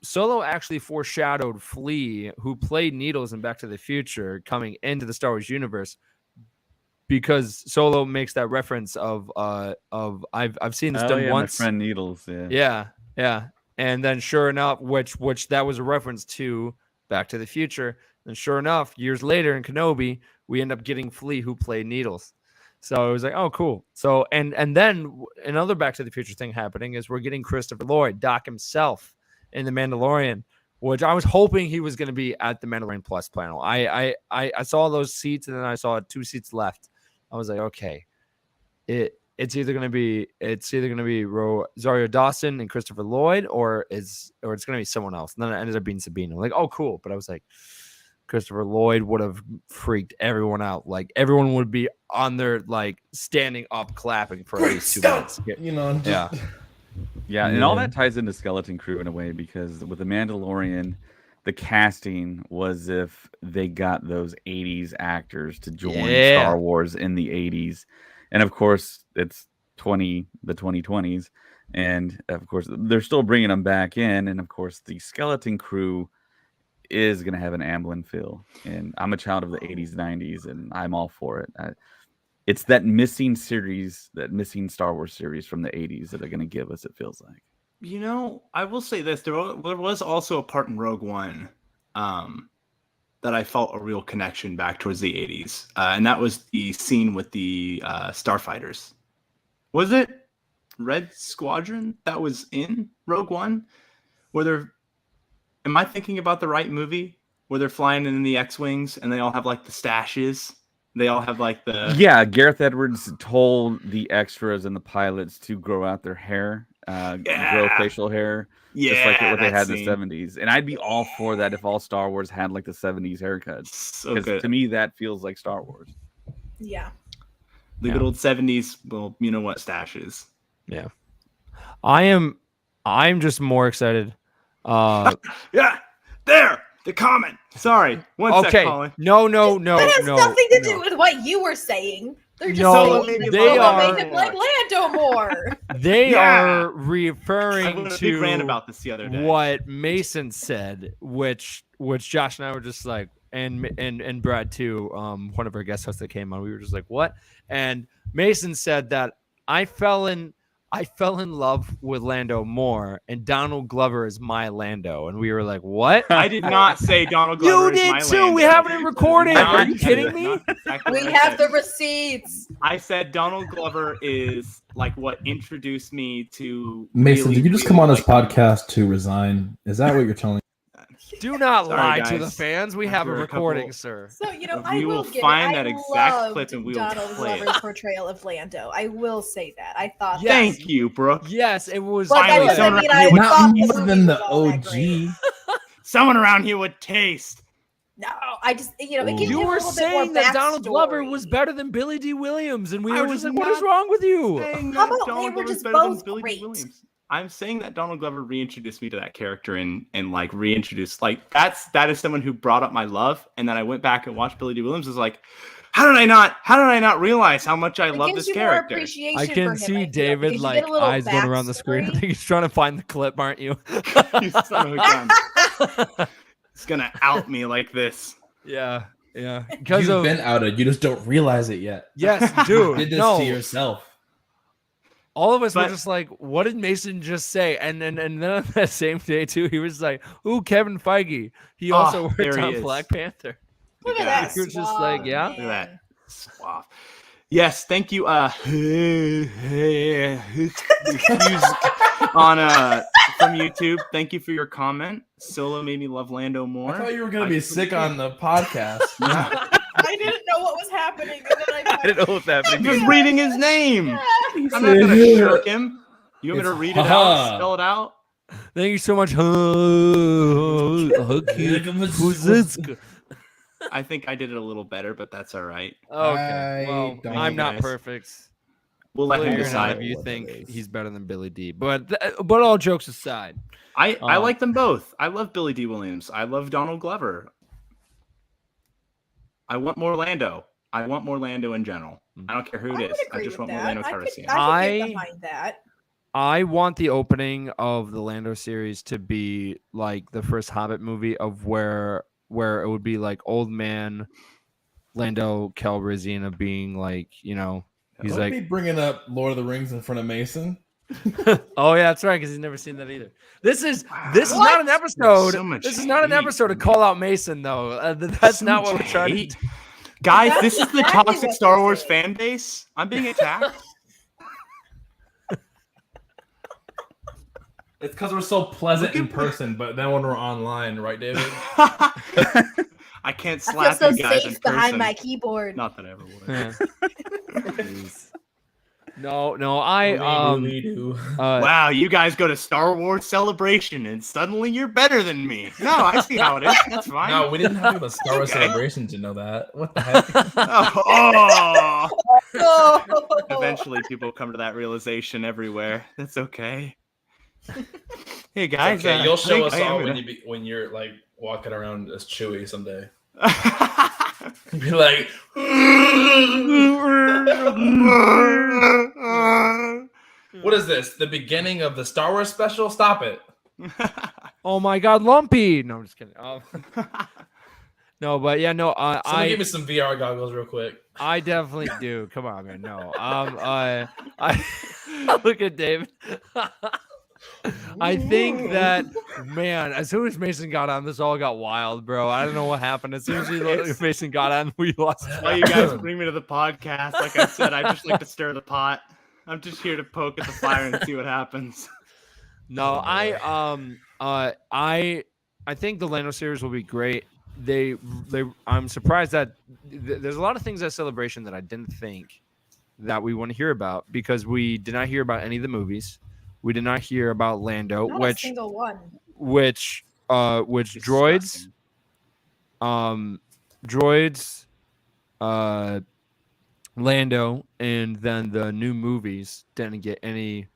Solo actually foreshadowed Flea, who played Needles in Back to the Future, coming into the Star Wars universe, because Solo makes that reference of I've seen this done once. My friend Needles, yeah. And then sure enough, which that was a reference to Back to the Future. And sure enough, years later in Kenobi, we end up getting Flea, who played Needles. So it was like, oh, cool. So and then another Back to the Future thing happening is we're getting Christopher Lloyd, Doc himself, in The Mandalorian, which I was hoping he was going to be at the Mandalorian Plus panel. I saw those seats, and then I saw 2 seats left. I was like, okay, it's either going to be Rosario Dawson and Christopher Lloyd, or it's going to be someone else. And then it ended up being Sabine. I'm like, oh, cool. But I was like, Christopher Lloyd would have freaked everyone out. Like, everyone would be on their, like, standing up clapping for at least 2 minutes. You know, Yeah, and all that ties into Skeleton Crew in a way, because with The Mandalorian, the casting was if they got those 80s actors to join Star Wars in the 80s. And of course, it's the 2020s. And of course, they're still bringing them back in. And of course, the Skeleton Crew is going to have an Amblin feel. And I'm a child of the 80s, 90s, and I'm all for it. It's that missing series, that missing Star Wars series from the 80s that they're going to give us, it feels like. You know, I will say this. There was also a part in Rogue One that I felt a real connection back towards the 80s. And that was the scene with the starfighters. Was it Red Squadron that was in Rogue One? Am I thinking about the right movie? Where they're flying in the X-Wings and they all have like the stashes? They all have like the... Yeah, Gareth Edwards told the extras and the pilots to grow out their hair, grow facial hair, just like what they had in the 70s. And I'd be all for that if all Star Wars had like the 70s haircuts. Because to me, that feels like Star Wars. Yeah. The good old 70s, well, you know what, stashes. Yeah. I'm just more excited. Yeah, there! The comment. Sorry. One sec, Colin. No. That has nothing to do with what you were saying. They're just saying they are made him like Lando more. They are referring to ran about this the other day. What Mason said, which Josh and I were just like, and Brad too, one of our guest hosts that came on, we were just like, what? And Mason said that I fell in love with Lando more, and Donald Glover is my Lando. And we were like, what? I did not say Donald Glover is my Lando. You did too. We have it in recording. Are you kidding me? We have the receipts. I said Donald Glover is like what introduced me to... Mason, did you just come on this podcast to resign? Is that what you're telling me? Do not lie to the fans. We have a recording, sir. So, we will find that exact clip and we will Donald play Glover's it. portrayal of Lando. I will say that. I thought. Thank you, Brooke. Yes, it was. But that doesn't mean I not thought more than the OG. Someone around here would taste. No, I just it gives You a were little bit saying more that Donald Glover backstory. was better than Billy D. Williams, and we I were was just like, "What is not wrong with you?" How about they were just both great? I'm saying that Donald Glover reintroduced me to that character and like reintroduced, like that is someone who brought up my love, and then I went back and watched Billy D. Williams. Was like, how did I not realize how much I love this character? I can see David like eyes going around the screen. I think he's trying to find the clip, aren't you? You son of a gun. It's gonna out me like this. Yeah. Because you've been outed. You just don't realize it yet. Yes, dude. You did this to yourself. All of us were just like, what did Mason just say? And then on that same day, too, he was like, ooh, Kevin Feige. He also worked on Black Panther. Look at that. He was just like, yeah. Look at that. Suave. Yes, thank you. From YouTube. Thank you for your comment. Solo made me love Lando more. I thought you were going to be sick on the podcast. I didn't know what was happening. And then I didn't know what was happening. I'm just reading his name. I'm not going to shirk him. You want me to read it out? Spell it out? Thank you so much. I think I did it a little better, but that's all right. Okay. Well, I'm not perfect. We'll let him decide if you think he's better than Billy D. But all jokes aside, I like them both. I love Billy D. Williams. I love Donald Glover. I want more Lando. I want more Lando in general. I don't care who it is. I just want more Lando Calrissian. I could get behind that. I want the opening of the Lando series to be like the first Hobbit movie of where it would be like old man Lando Calrissian being like, you know, he's Don't like be bringing up Lord of the Rings in front of Mason. Oh yeah, that's right, because he's never seen that either. This is not an episode. So this is not an episode to call out Mason though. That's not what we're trying to do. Guys, this is the toxic Star Wars fan base. I'm being attacked. It's because we're so pleasant in person, but then when we're online, right, David? I can't I slap feel you so guys safe in behind person. my keyboard. Not that I ever would. No, I really do. Wow, you guys go to Star Wars Celebration and suddenly you're better than me. No, I see how it is. That's fine. No, we didn't have to go to Star Wars Celebration to know that. What the heck? Oh. Eventually, people come to that realization everywhere. That's okay. Hey guys, okay, you'll show us all when you're like walking around as Chewie someday. Be like, what is this? The beginning of the Star Wars special? Stop it! Oh my God, Lumpy! No, I'm just kidding. No, but yeah, no. Someone give me some VR goggles real quick. I definitely do. Come on, man. No. I look at David. I think that, man, as soon as Mason got on, this all got wild, bro. I don't know what happened. As soon as Mason got on, we lost. That's why you guys bring me to the podcast. Like I said, I just like to stir the pot. I'm just here to poke at the fire and see what happens. No, I think the Lando series will be great. I'm surprised that there's a lot of things at Celebration that I didn't think that we want to hear about, because we did not hear about any of the movies. We did not hear about Lando, Not a single one. which droids, Lando, and then the new movies didn't get any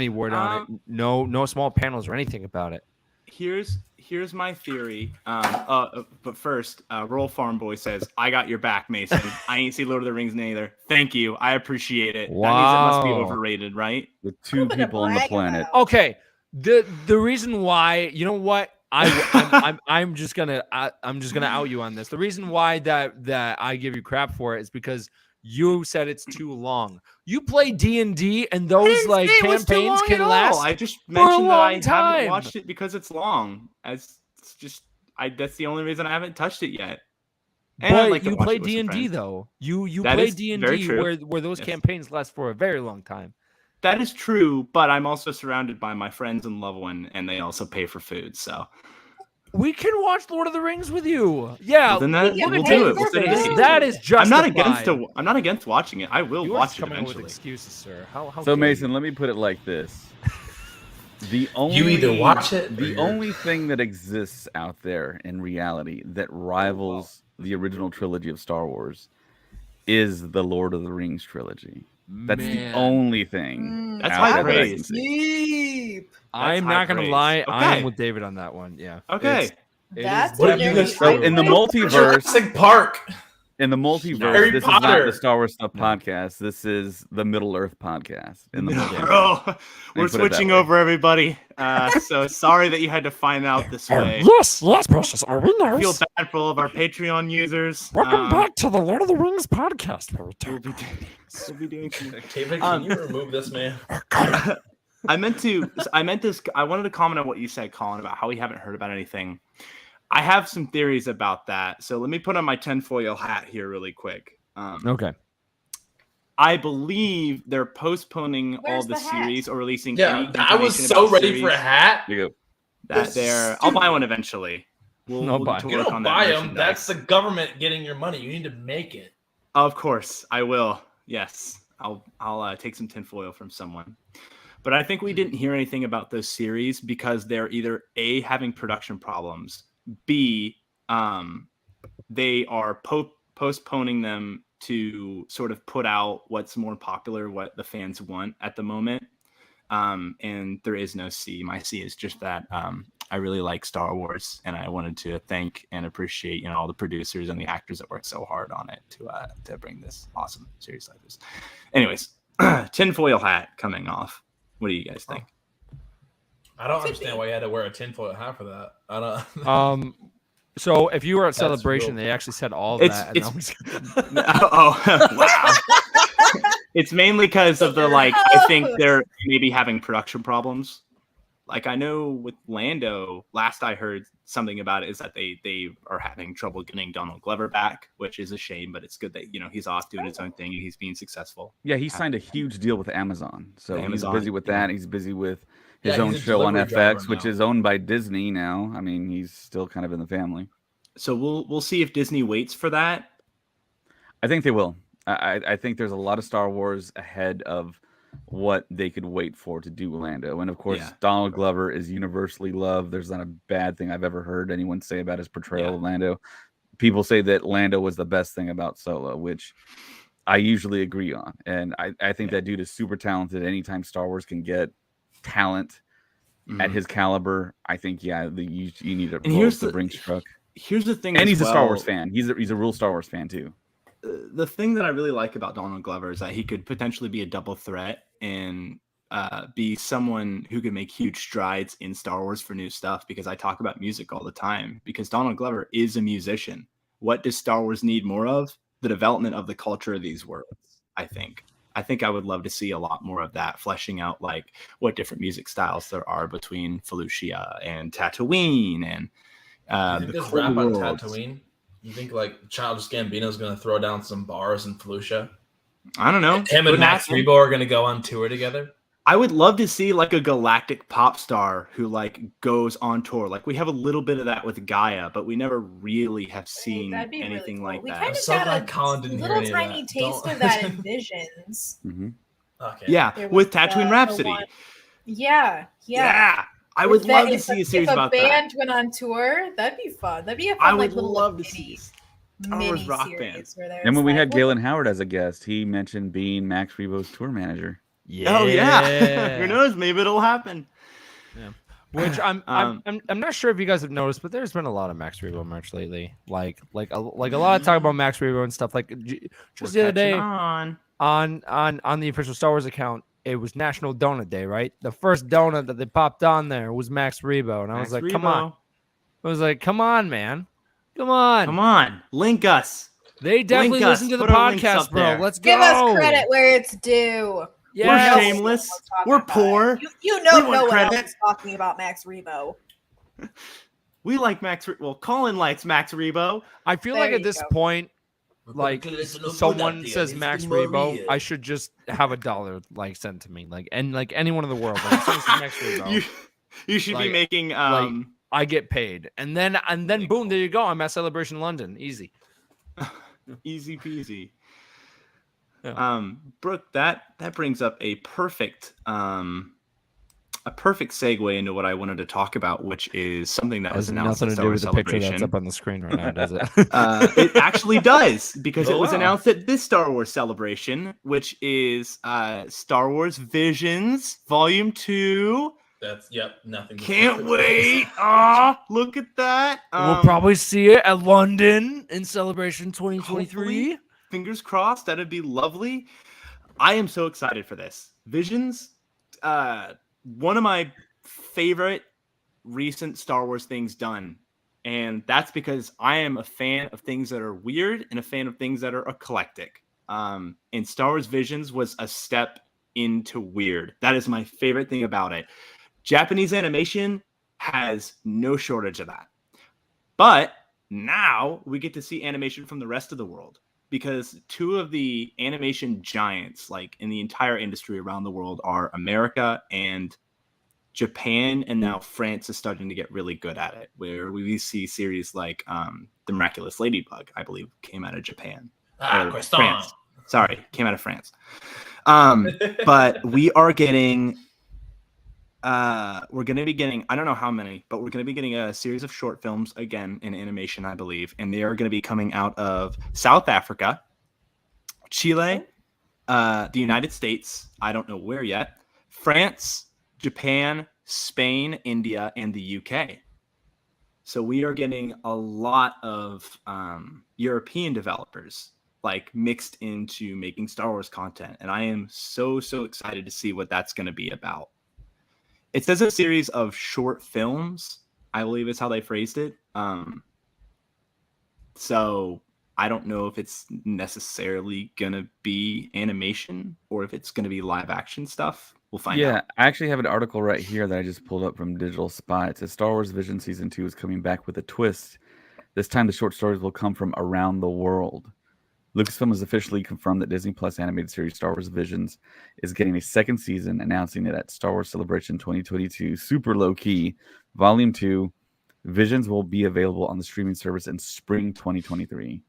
word on it. No small panels or anything about it. Here's my theory. But first, Roll Farm Boy says, "I got your back, Mason. I ain't see Lord of the Rings neither. Thank you. I appreciate it. Wow. That means it must be overrated, right?" The two people on the planet. Okay. The reason why, you know what? I'm just gonna out you on this. The reason why that I give you crap for it is because you said it's too long. You play D&D, and those like campaigns can last. I just mentioned that I time. haven't watched it because it's long. That's the only reason I haven't touched it yet. And but I'd like to you watch play it with some D&D friends. though. You That play is very D&D true. where those Yes. campaigns last for a very long time. That is true, but I'm also surrounded by my friends and loved one, and they also pay for food. So We can watch Lord of the Rings with you. Yeah, well, then we'll we'll do it. take We'll do this. it. That is justified. I'm not against watching it. I will You watch it coming up with eventually. excuses, sir. How So dare Mason, you? let me put it like this: the only You either watch it or the you're- only thing that exists out there in reality that rivals the original trilogy of Star Wars is the Lord of the Rings trilogy. That's the Man. only thing. That's out high there that I can praise. see. Deep. I'm high not gonna praise. lie. I Okay. am with David on that one. Yeah. Okay. That's What have very you guys- So in the multiverse, Jurassic Park. in the multiverse, Harry this is Potter. not the Star Wars Stuff podcast. This is the Middle Earth podcast. In the multiverse. Oh, we're put it that switching way. over, everybody. So sorry that you had to find out this way. Yes, precious. Are we I feel nice? bad for all of our Patreon users. Welcome back to the Lord of the Rings podcast. Where we We'll talk. be doing some David, can you remove this man? I wanted to comment on what you said, Colin, about how we haven't heard about anything. I have some theories about that. So let me put on my tinfoil hat here really quick. Okay. I believe they're postponing all Where's the the hat? series or releasing. Yeah, any I was information so about ready series for a hat. Here you go. that they're. I'll buy one eventually. We'll buy. get to You work don't on that buy them. merchandise. That's the government getting your money. You need to make it. Of course, I will. Yes, I'll take some tinfoil from someone. But I think we didn't hear anything about those series because they're either A, having production problems, B, they are postponing them to sort of put out what's more popular, what the fans want at the moment. And there is no C. My C is just that I really like Star Wars, and I wanted to thank and appreciate all the producers and the actors that worked so hard on it to bring this awesome series like this. Anyways, tinfoil hat coming off. What do you guys think? I don't understand why you had to wear a tinfoil hat for that. I don't. So if you were at That's Celebration, real. they actually said all of that. Oh, wow. It's mainly because of the I think they're maybe having production problems. Like, I know with Lando, last I heard something about it is that they are having trouble getting Donald Glover back, which is a shame, but it's good that, he's off doing his own thing and he's being successful. Yeah, he signed a huge deal with Amazon. So Amazon, he's busy with that. He's busy with his Yeah, own he's a show on delivery driver FX, which now. is owned by Disney now. I mean, he's still kind of in the family. So we'll see if Disney waits for that. I think they will. I think there's a lot of Star Wars ahead of what they could wait for to do Lando. And of course, Yeah. Donald Glover is universally loved. There's not a bad thing I've ever heard anyone say about his portrayal of Lando. People say that Lando was the best thing about Solo, which I usually agree on. And I think that dude is super talented. Anytime Star Wars can get talent at his caliber, I think, you need to roll the Brinks truck. Here's the thing, and he's a Star Wars fan. He's a real Star Wars fan too. The thing that I really like about Donald Glover is that he could potentially be a double threat and be someone who could make huge strides in Star Wars for new stuff, because I talk about music all the time, because Donald Glover is a musician. What does Star Wars need more of? The development of the culture of these worlds, I think. I would love to see a lot more of that, fleshing out what different music styles there are between Felucia and Tatooine and you think the this rap on worlds. Tatooine? You think Childish Gambino's going to throw down some bars in Felucia? I don't know. Him and Max Rebo are going to go on tour together. I would love to see a galactic pop star who goes on tour. We have a little bit of that with Gaia, but we never really have seen anything really cool. like that. We kind So of glad got Colin a didn't hear little any of tiny that. taste Don't- of that in Visions. Mm-hmm. Okay. Yeah, There with was Tatooine the Rhapsody. one- Yeah. I would love to see a series about that. If a band that. went on tour, that'd be fun. That'd be a fun, I would little love to see Star Wars mini rock series band. where there's And when we had what- Galen Howard as a guest, he mentioned being Max Rebo's tour manager. Oh yeah, who knows? Maybe it'll happen. Which I'm not sure if you guys have noticed, but there's been a lot of Max Rebo merch lately. Like a lot of talk about Max Rebo and stuff. Just the other day on the official Star Wars account, it was National Donut Day, right? The first donut that they popped on there was Max Rebo, and I was like, come on. I was like, come on, man. Come on. Link us. They definitely Link us. listen to the Put our links podcast, up bro. there. Let's go. Give us credit where it's due. Yes. We're shameless. We're poor. You We know want no one credit. else is talking about Max Rebo. We like Max. Well, Colin likes Max Rebo. I feel There like at you this go. point, someone says Max Rebo, I should just have $1 sent to me, anyone in the world. Someone says Max Rebo, You should be making I get paid, and then boom, there you go. I'm at Celebration London, easy. easy peasy. Yeah. Brooke, that brings up a perfect segue into what I wanted to talk about, which is something that was Has announced nothing at to Star do Wars with the picture Celebration. that's up on the screen right now, does it? It actually does, because it was wow. announced at this Star Wars Celebration, which is Star Wars Visions Volume 2. That's nothing. Can't wait. Look at that. We'll probably see it at London in Celebration 2023. Hopefully. Fingers crossed. That'd be lovely. I am so excited for this. Visions, one of my favorite recent Star Wars things done. And that's because I am a fan of things that are weird and a fan of things that are eclectic. And Star Wars Visions was a step into weird. That is my favorite thing about it. Japanese animation has no shortage of that. But now we get to see animation from the rest of the world, because two of the animation giants in the entire industry around the world are America and Japan, and now France is starting to get really good at it, where we see series like The Miraculous Ladybug, I believe, came out of Japan. France. Sorry, came out of France. But we are getting we're going to be getting, I don't know how many, but we're going to be getting a series of short films again in animation, I believe. And they are going to be coming out of South Africa, Chile, the United States, I don't know where yet, France, Japan, Spain, India, and the UK. So we are getting a lot of European developers like mixed into making Star Wars content. And I am so excited to see what that's going to be about. It says a series of short films, I believe is how they phrased it. So I don't know if it's necessarily going to be animation or if it's going to be live action stuff. We'll find out. Yeah, I actually have an article right here that I just pulled up from Digital Spy. It says Star Wars Vision Season 2 is coming back with a twist. This time the short stories will come from around the world. Lucasfilm has officially confirmed that Disney Plus animated series Star Wars Visions is getting a second season, announcing it at Star Wars Celebration 2022. Super low key. Volume 2. Visions will be available on the streaming service in spring 2023.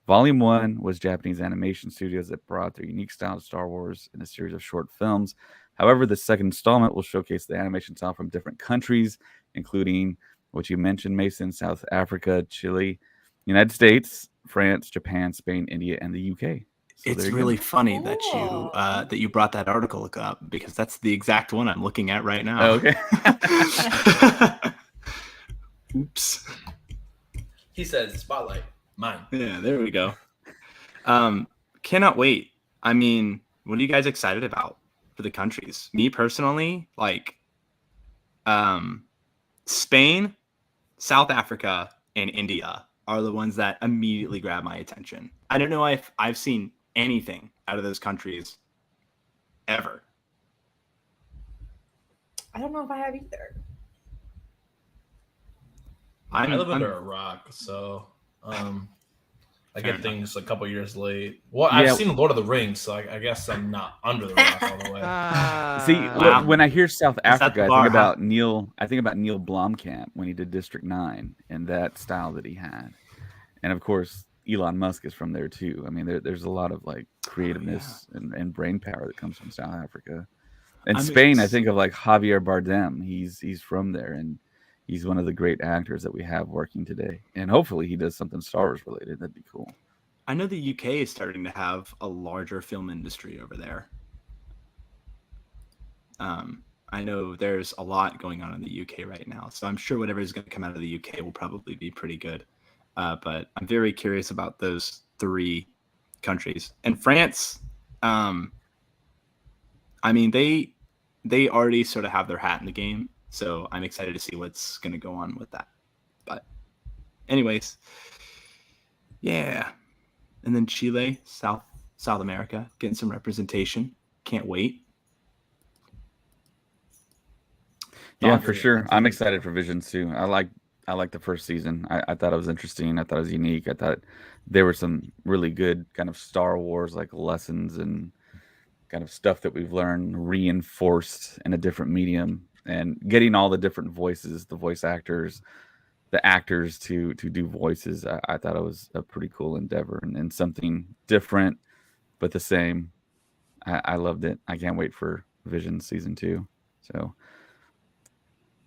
Volume 1 was Japanese animation studios that brought their unique style of Star Wars in a series of short films. However, the second installment will showcase the animation style from different countries, including what you mentioned, Mason, South Africa, Chile, United States, France, Japan, Spain, India, and the UK. So it's really funny that you brought that article up because that's the exact one I'm looking at right now. Oh, okay. Oops. He says, "Spotlight, mine." Yeah, there we go. Cannot wait. I mean, what are you guys excited about for the countries? Me personally, like, Spain, South Africa, and India are the ones that immediately grab my attention. I don't know if I've seen anything out of those countries ever. I don't know if I have either. I live under a rock, so I get things a couple years late. Well, I've seen Lord of the Rings, so I guess I'm not under the rock all the way. See, when I hear South Africa, I think about Neil Blomkamp when he did District 9 and that style that he had. And of course, Elon Musk is from there too. I mean, there's a lot of like creativeness and brain power that comes from South Africa. And Spain, I think of like Javier Bardem. He's from there, and he's one of the great actors that we have working today. And hopefully he does something Star Wars related. That'd be cool. I know the UK is starting to have a larger film industry over there. I know there's a lot going on in the UK right now, so I'm sure whatever is going to come out of the UK will probably be pretty good. But I'm very curious about those 3 countries. And France, I mean, they already sort of have their hat in the game, so I'm excited to see what's going to go on with that. But anyways, yeah. And then Chile, South America, getting some representation. Can't wait. Yeah, for sure. I'm excited for Visions too. I like the first season. I thought it was interesting. I thought it was unique. I thought there were some really good kind of Star Wars like lessons and kind of stuff that we've learned reinforced in a different medium, and getting all the different voices, the voice actors, the actors to do voices. I thought it was a pretty cool endeavor and something different, but the same. I loved it. I can't wait for Visions season 2. So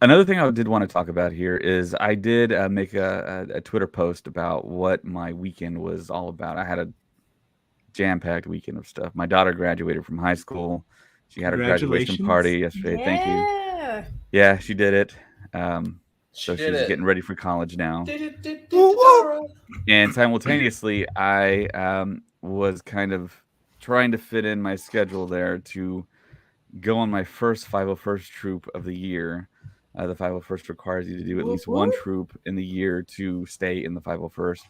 another thing I did want to talk about here is I did make a Twitter post about what my weekend was all about. I had a jam-packed weekend of stuff. My daughter graduated from high school. She had her graduation party yesterday. Yeah. Thank you. Yeah, she did it. So she's getting ready for college now. And simultaneously, I was kind of trying to fit in my schedule there to go on my first 501st troop of the year. The 501st requires you to do at least one troop in the year to stay in the 501st.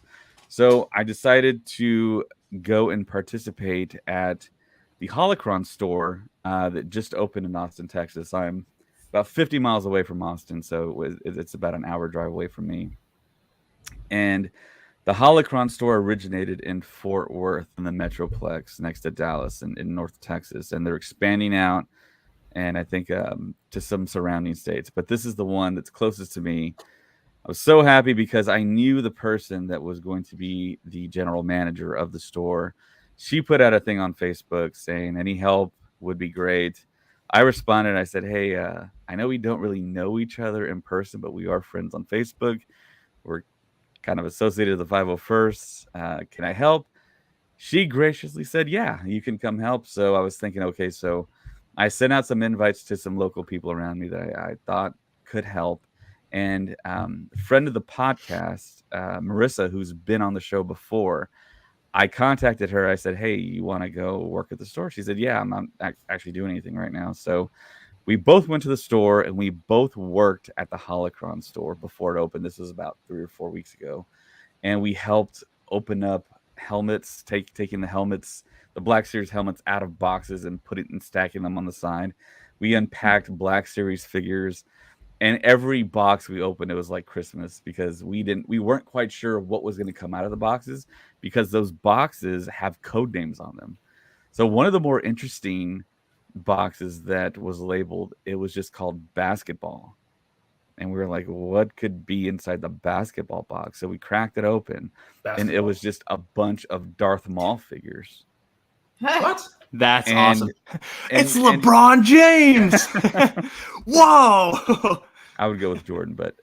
So I decided to go and participate at the Holocron store that just opened in Austin, Texas. I'm about 50 miles away from Austin, so it's about an hour drive away from me. And the Holocron store originated in Fort Worth in the Metroplex next to Dallas in North Texas, and they're expanding out, and I think to some surrounding states. But this is the one that's closest to me. I was so happy because I knew the person that was going to be the general manager of the store. She put out a thing on Facebook saying any help would be great. I responded. I said, hey, I know we don't really know each other in person, but we are friends on Facebook. We're kind of associated with the 501st. Can I help? She graciously said, yeah, you can come help. So I was thinking, okay, so I sent out some invites to some local people around me that I thought could help. And a friend of the podcast, Marissa, who's been on the show before, I contacted her. I said, hey, you want to go work at the store? She said, yeah, I'm not actually doing anything right now. So we both went to the store and we both worked at the Holocron store before it opened. This was about 3 or 4 weeks ago. And we helped open up helmets, taking the helmets, the Black Series helmets out of boxes and putting and stacking them on the side. We unpacked Black Series figures. And every box we opened, it was like Christmas because we weren't quite sure what was going to come out of the boxes because those boxes have code names on them. So one of the more interesting boxes that was labeled, it was just called basketball. And we were like, what could be inside the basketball box? So we cracked it open and it was just a bunch of Darth Maul figures. What? That's awesome. It's LeBron James. Whoa. I would go with Jordan, but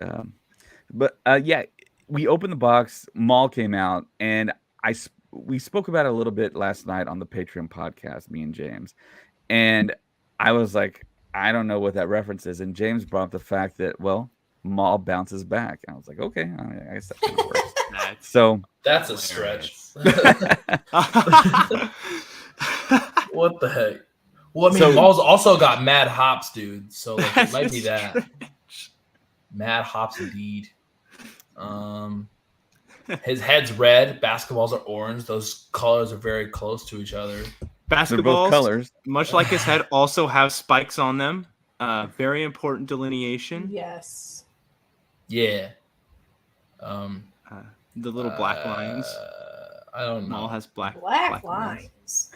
yeah, we opened the box. Maul came out, and we spoke about it a little bit last night on the Patreon podcast, me and James, and I was like, I don't know what that reference is, and James brought up the fact that Maul bounces back, and I was like, okay, I guess that works. So that's a stretch. What the heck? Well, I mean, Maul's also got mad hops, dude. So like, it might be that. Mad hops indeed. His head's red. Basketballs are orange. Those colors are very close to each other. Basketballs, colors, much like his head, also have spikes on them. Very important delineation. Yes. Yeah. The little black lines. I don't know. Maul has black lines.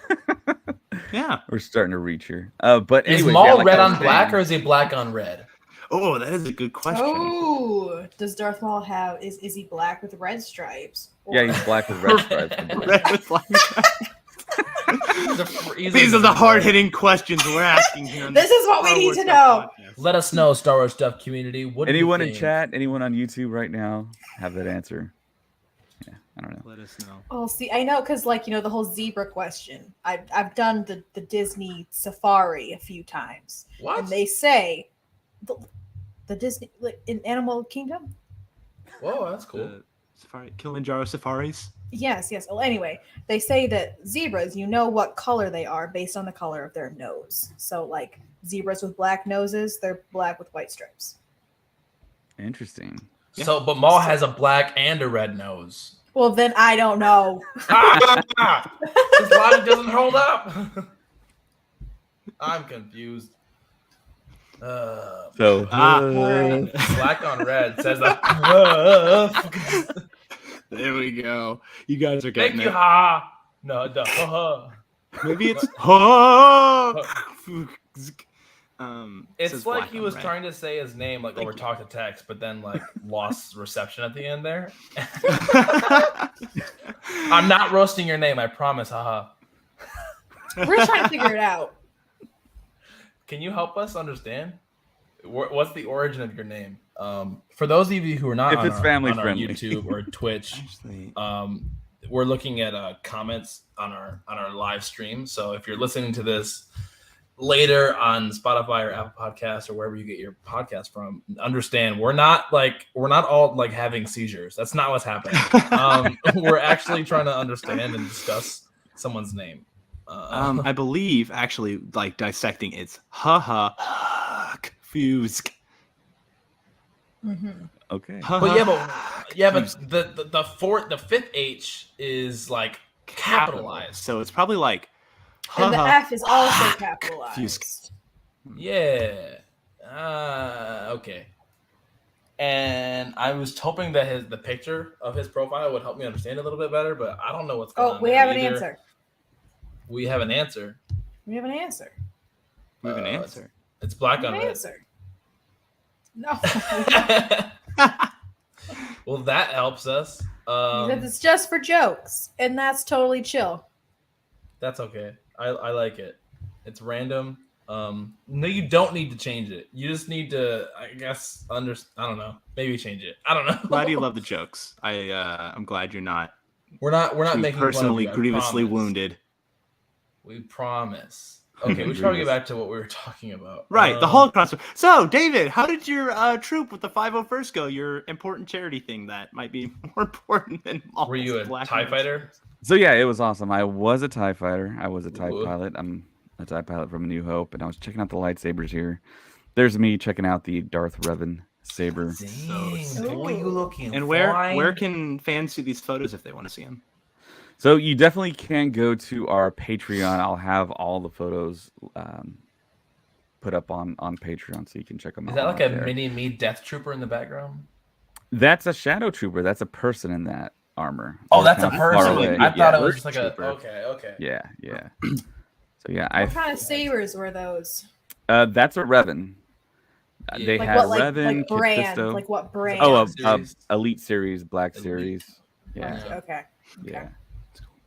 Yeah, we're starting to reach here. But is anyways, Maul red on black or is he black on red? Oh, that is a good question. Oh, does Darth Maul have? Is he black with red stripes? Yeah, he's black with red stripes. Red with black stripes. These are the hard-hitting questions we're asking here. This is what we need to know. Let us know, Star Wars Stuff community. What anyone in chat, anyone on YouTube right now have that answer? Yeah, I don't know. Let us know. Oh, see, I know because, the whole zebra question. I've done the Disney Safari a few times. What? And they say the Disney in Animal Kingdom. Whoa, that's cool. Safari, Kilimanjaro safaris. Yes. Well, anyway, they say that zebras, you know what color they are based on the color of their nose. So, zebras with black noses, they're black with white stripes. Interesting. So, but Maul has a black and a red nose. Well, then I don't know. His logic doesn't hold up. I'm confused. Black on red says that. There we go. You guys are getting Thank you, ha. No, the ha. Maybe it's ha. It's like he was trying to say his name over talk to text, but then lost reception at the end there. I'm not roasting your name, I promise. Haha. We're trying to figure it out. Can you help us understand? What's the origin of your name? For those of you who are not on our YouTube or Twitch, we're looking at comments on our live stream. So if you're listening to this later on Spotify or Apple Podcasts or wherever you get your podcast from, understand we're not all having seizures. That's not what's happening. We're actually trying to understand and discuss someone's name. I believe actually dissecting it's fuse. Mm-hmm. Okay. But the fifth H is capitalized. So it's probably and the F is also capitalized. Fuse. Yeah. Okay. And I was hoping that the picture of his profile would help me understand a little bit better, but I don't know what's going on. Oh, we have an answer. We have an answer. We have an answer. We have an answer. It's black on red. Answer. No. Well, that helps us. It's just for jokes, and that's totally chill. That's okay. I like it. It's random. No, you don't need to change it. You just need to, I guess, I don't know. Maybe change it. I don't know. Glad you love the jokes. I'm glad you're not. We're not making personally fun of you, grievously wounded. We promise. Okay, we should probably get back to what we were talking about. Right, the Holocron. So, David, how did your troop with the 501st go? Your important charity thing that might be more important than all. Were you a TIE fighter? So yeah, it was awesome. I was a TIE fighter. I was a TIE pilot. I'm a TIE pilot from A New Hope, and I was checking out the lightsabers here. There's me checking out the Darth Revan saber. Dang, boy, you looking And fine. where can fans see these photos if they want to see them? So you definitely can go to our Patreon. I'll have all the photos put up on Patreon, so you can check them out. Is that like a mini me Death Trooper in the background? That's a Shadow Trooper. That's a person in that armor. Oh, that's a kind of far person. away. I thought it was First just like Trooper. Okay. Yeah. So yeah, What kind of sabers were those? that's a Revan. They Like had what, like Revan, brand? Kitfisto. Like what brand? Oh, Series. Elite Series, Black Elite. Series. Yeah, Okay. yeah.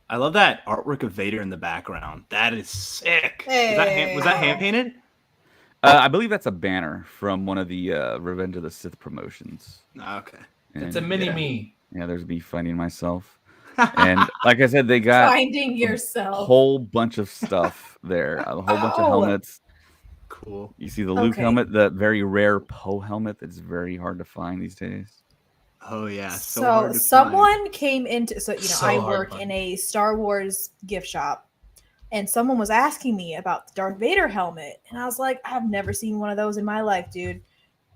I love that artwork of Vader in the background. That is sick. Hey. Was that hand painted? I believe that's a banner from one of the Revenge of the Sith promotions. Okay. It's a And, mini yeah, me. Yeah, there's me finding myself. And like I said, they got Finding a yourself. whole bunch of stuff there. A whole bunch of Oh. helmets. Cool. You see the Luke Okay. helmet, the very rare Poe helmet that's very hard to find these days. Oh yeah. So, So hard to someone came into So I hard to work find. in a Star Wars gift shop, and someone was asking me about the Darth Vader helmet, and I was like, I've never seen one of those in my life, dude.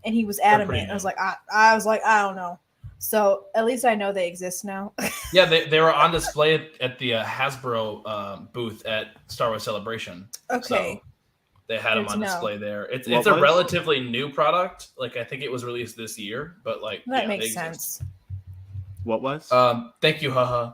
And he was adamant. pretty I was like, I don't know. So at least I know they exist now. Yeah, they were on display at the Hasbro booth at Star Wars Celebration. Okay. So they had them Good on to know. display there. It's What a was- relatively new product. Like I think it was released this year, but like That yeah, makes they exist. sense. What was? Thank you, haha.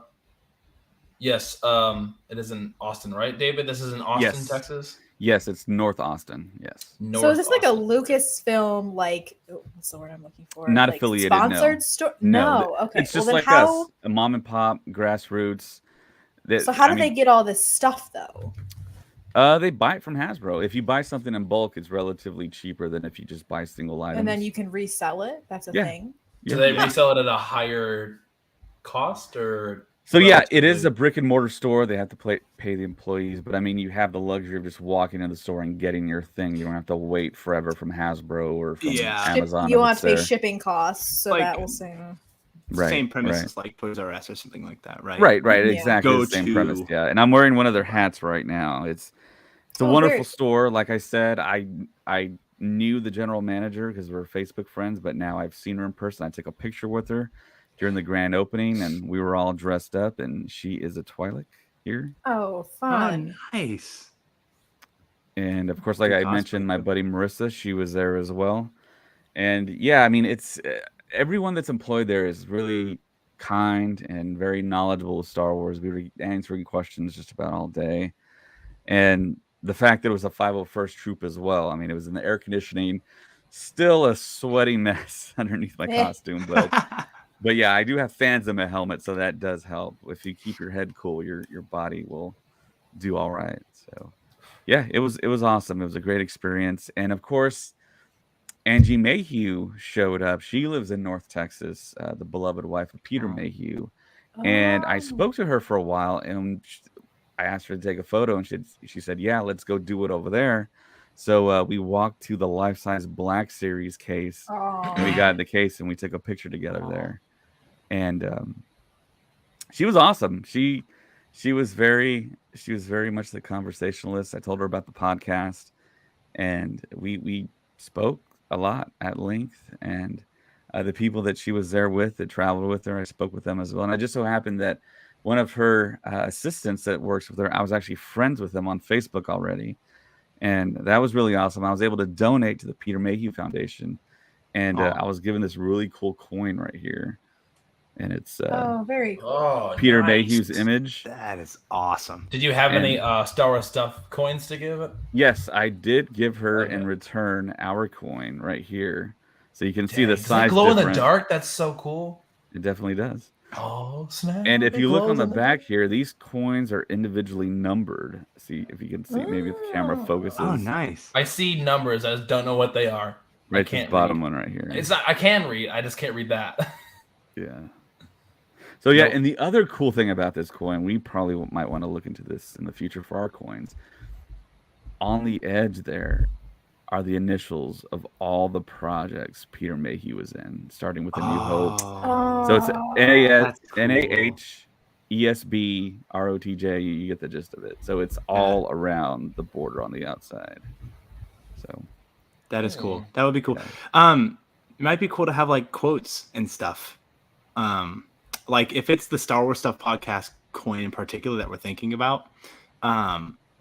Yes, it is in Austin, right, David? This is in Austin, Yes. Texas. Yes, it's North Austin. Yes. So is this like a Austin. Lucasfilm, like what's the word I'm looking for? Not like affiliated, no. sponsored store? No, No. Okay. It's just well, like then how? us, a mom and pop, grassroots. So how do they get all this stuff though? They buy it from Hasbro. If you buy something in bulk, it's relatively cheaper than if you just buy single items. And then you can resell it. That's a Yeah. thing. Do Yeah. they resell it at a higher cost or? So yeah, it is relatively- a brick and mortar store. They have to pay the employees, but I mean, you have the luxury of just walking into the store and getting your thing. You don't have to wait forever from Hasbro or from Yeah. Amazon. You if want it's to pay there. shipping costs, so Like- that will say. Right, Same premise right. as like Toys R Us or something like that, right? Right, Yeah. exactly the same premise. Go-to. Yeah, and I'm wearing one of their hats right now. It's a Oh, wonderful very- store. Like I said, I knew the general manager because we're Facebook friends, but now I've seen her in person. I took a picture with her during the grand opening, and we were all dressed up. And she is a Twi'lek here, Oh, Oh, fun. nice. and of course, like Good I mentioned, cosplay, my too. buddy Marissa, she was there as well. And yeah, I mean, it's everyone that's employed there is really kind and very knowledgeable with Star Wars. We were answering questions just about all day. And the fact that it was a 501st troop as well. I mean, it was in the air conditioning, still a sweaty mess underneath my costume. But yeah, I do have fans in my helmet, so that does help. If you keep your head cool, your body will do all right. So yeah, it was awesome. It was a great experience. And of course, Angie Mayhew showed up. She lives in North Texas, the beloved wife of Peter Mayhew. And I Oh. spoke to her for a while, and I asked her to take a photo, and she said, "Yeah, let's go do it over there." So we walked to the life-size Black Series case, and we Oh. got the case, and we took a picture together there. And she was awesome. She was very much the conversationalist. I told her about the podcast, and we spoke a lot at length. And the people that she was there with, that traveled with her, I spoke with them as well. And I just so happened that one of her assistants that works with her, I was actually friends with them on Facebook already. And that was really awesome. I was able to donate to the Peter Mayhew Foundation. And I was given this really cool coin right here. And it's Oh, very cool. Oh, Peter nice. Mayhew's image. That is awesome. Did you have any And- Star Wars stuff coins to give it? Yes, I did give her Okay. in return our coin right here. So you can see Dang, the does it size glow in the difference. dark? That's so cool. It definitely does. Oh snap! And if it you look glows on the in back here, these coins are individually numbered. See if you can see, maybe if the camera Oh. focuses. Oh, nice. I see numbers. I just don't know what they are. Right, can't this bottom read. one right here. It's not. I can read. I just can't read that. Yeah. So yeah, Nope. and the other cool thing about this coin, we probably might want to look into this in the future for our coins. on the edge there are the initials of all the projects Peter Mayhew was in, starting with A New Hope. So it's NAH, ESB, ROTJ. You get the gist of it. So it's all around the border on the outside. So that is cool. That would be cool. It might be cool to have like quotes and stuff. Like if it's the Star Wars Stuff podcast coin in particular that we're thinking about,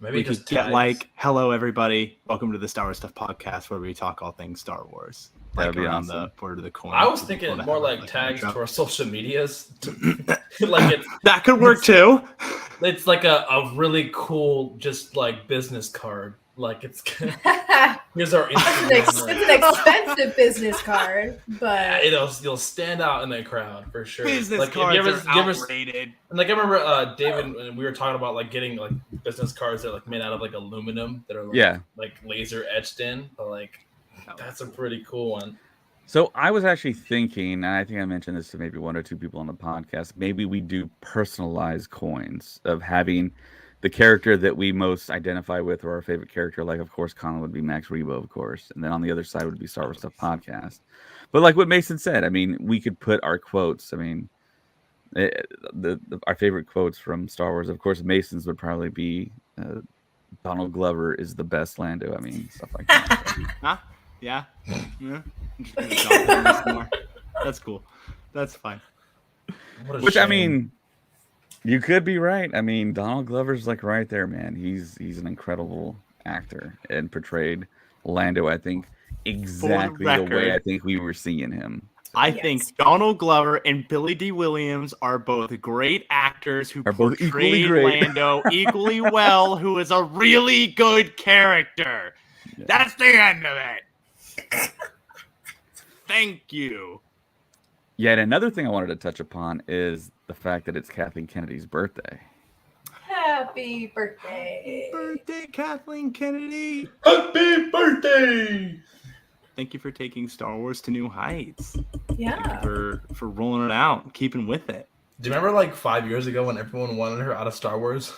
maybe we could get like, "Hello, everybody! Welcome to the Star Wars Stuff podcast, where we talk all things Star Wars." That'd be on awesome. the border of the coin. I was thinking more like tags to our social medias. Like that could work too. It's like a really cool, just like business card. Like it's here's our Instagram. It's an expensive business card, but you'll stand out in the crowd for sure. Business like, cards are outrated. And like I remember David, when we were talking about like getting like business cards that are like made out of like aluminum that are like laser etched in. But like that's a pretty cool one. So I was actually thinking, and I think I mentioned this to maybe one or two people on the podcast, maybe we do personalized coins of having the character that we most identify with, or our favorite character. Like, of course, Colin would be Max Rebo, of course. And then on the other side would be Star Wars Stuff Podcast. But like what Mason said, I mean, we could put our quotes. I mean, our favorite quotes from Star Wars, of course, Mason's would probably be Donald Glover is the best Lando. I mean, stuff like that. Huh? Yeah. That's cool. That's fine. Which shame. I mean, you could be right. I mean, Donald Glover's like right there, man. He's an incredible actor and portrayed Lando, I think, exactly the way I think we were seeing him. I think Donald Glover and Billy D. Williams are both great actors who portrayed Lando equally well, who is a really good character. Yeah. That's the end of it. Thank you. Yeah, and another thing I wanted to touch upon is the fact that it's Kathleen Kennedy's birthday. Happy birthday. Happy birthday, Kathleen Kennedy. Happy birthday. Thank you for taking Star Wars to new heights. Yeah. Thank you for rolling it out, keeping with it. Do you remember like 5 years ago when everyone wanted her out of Star Wars?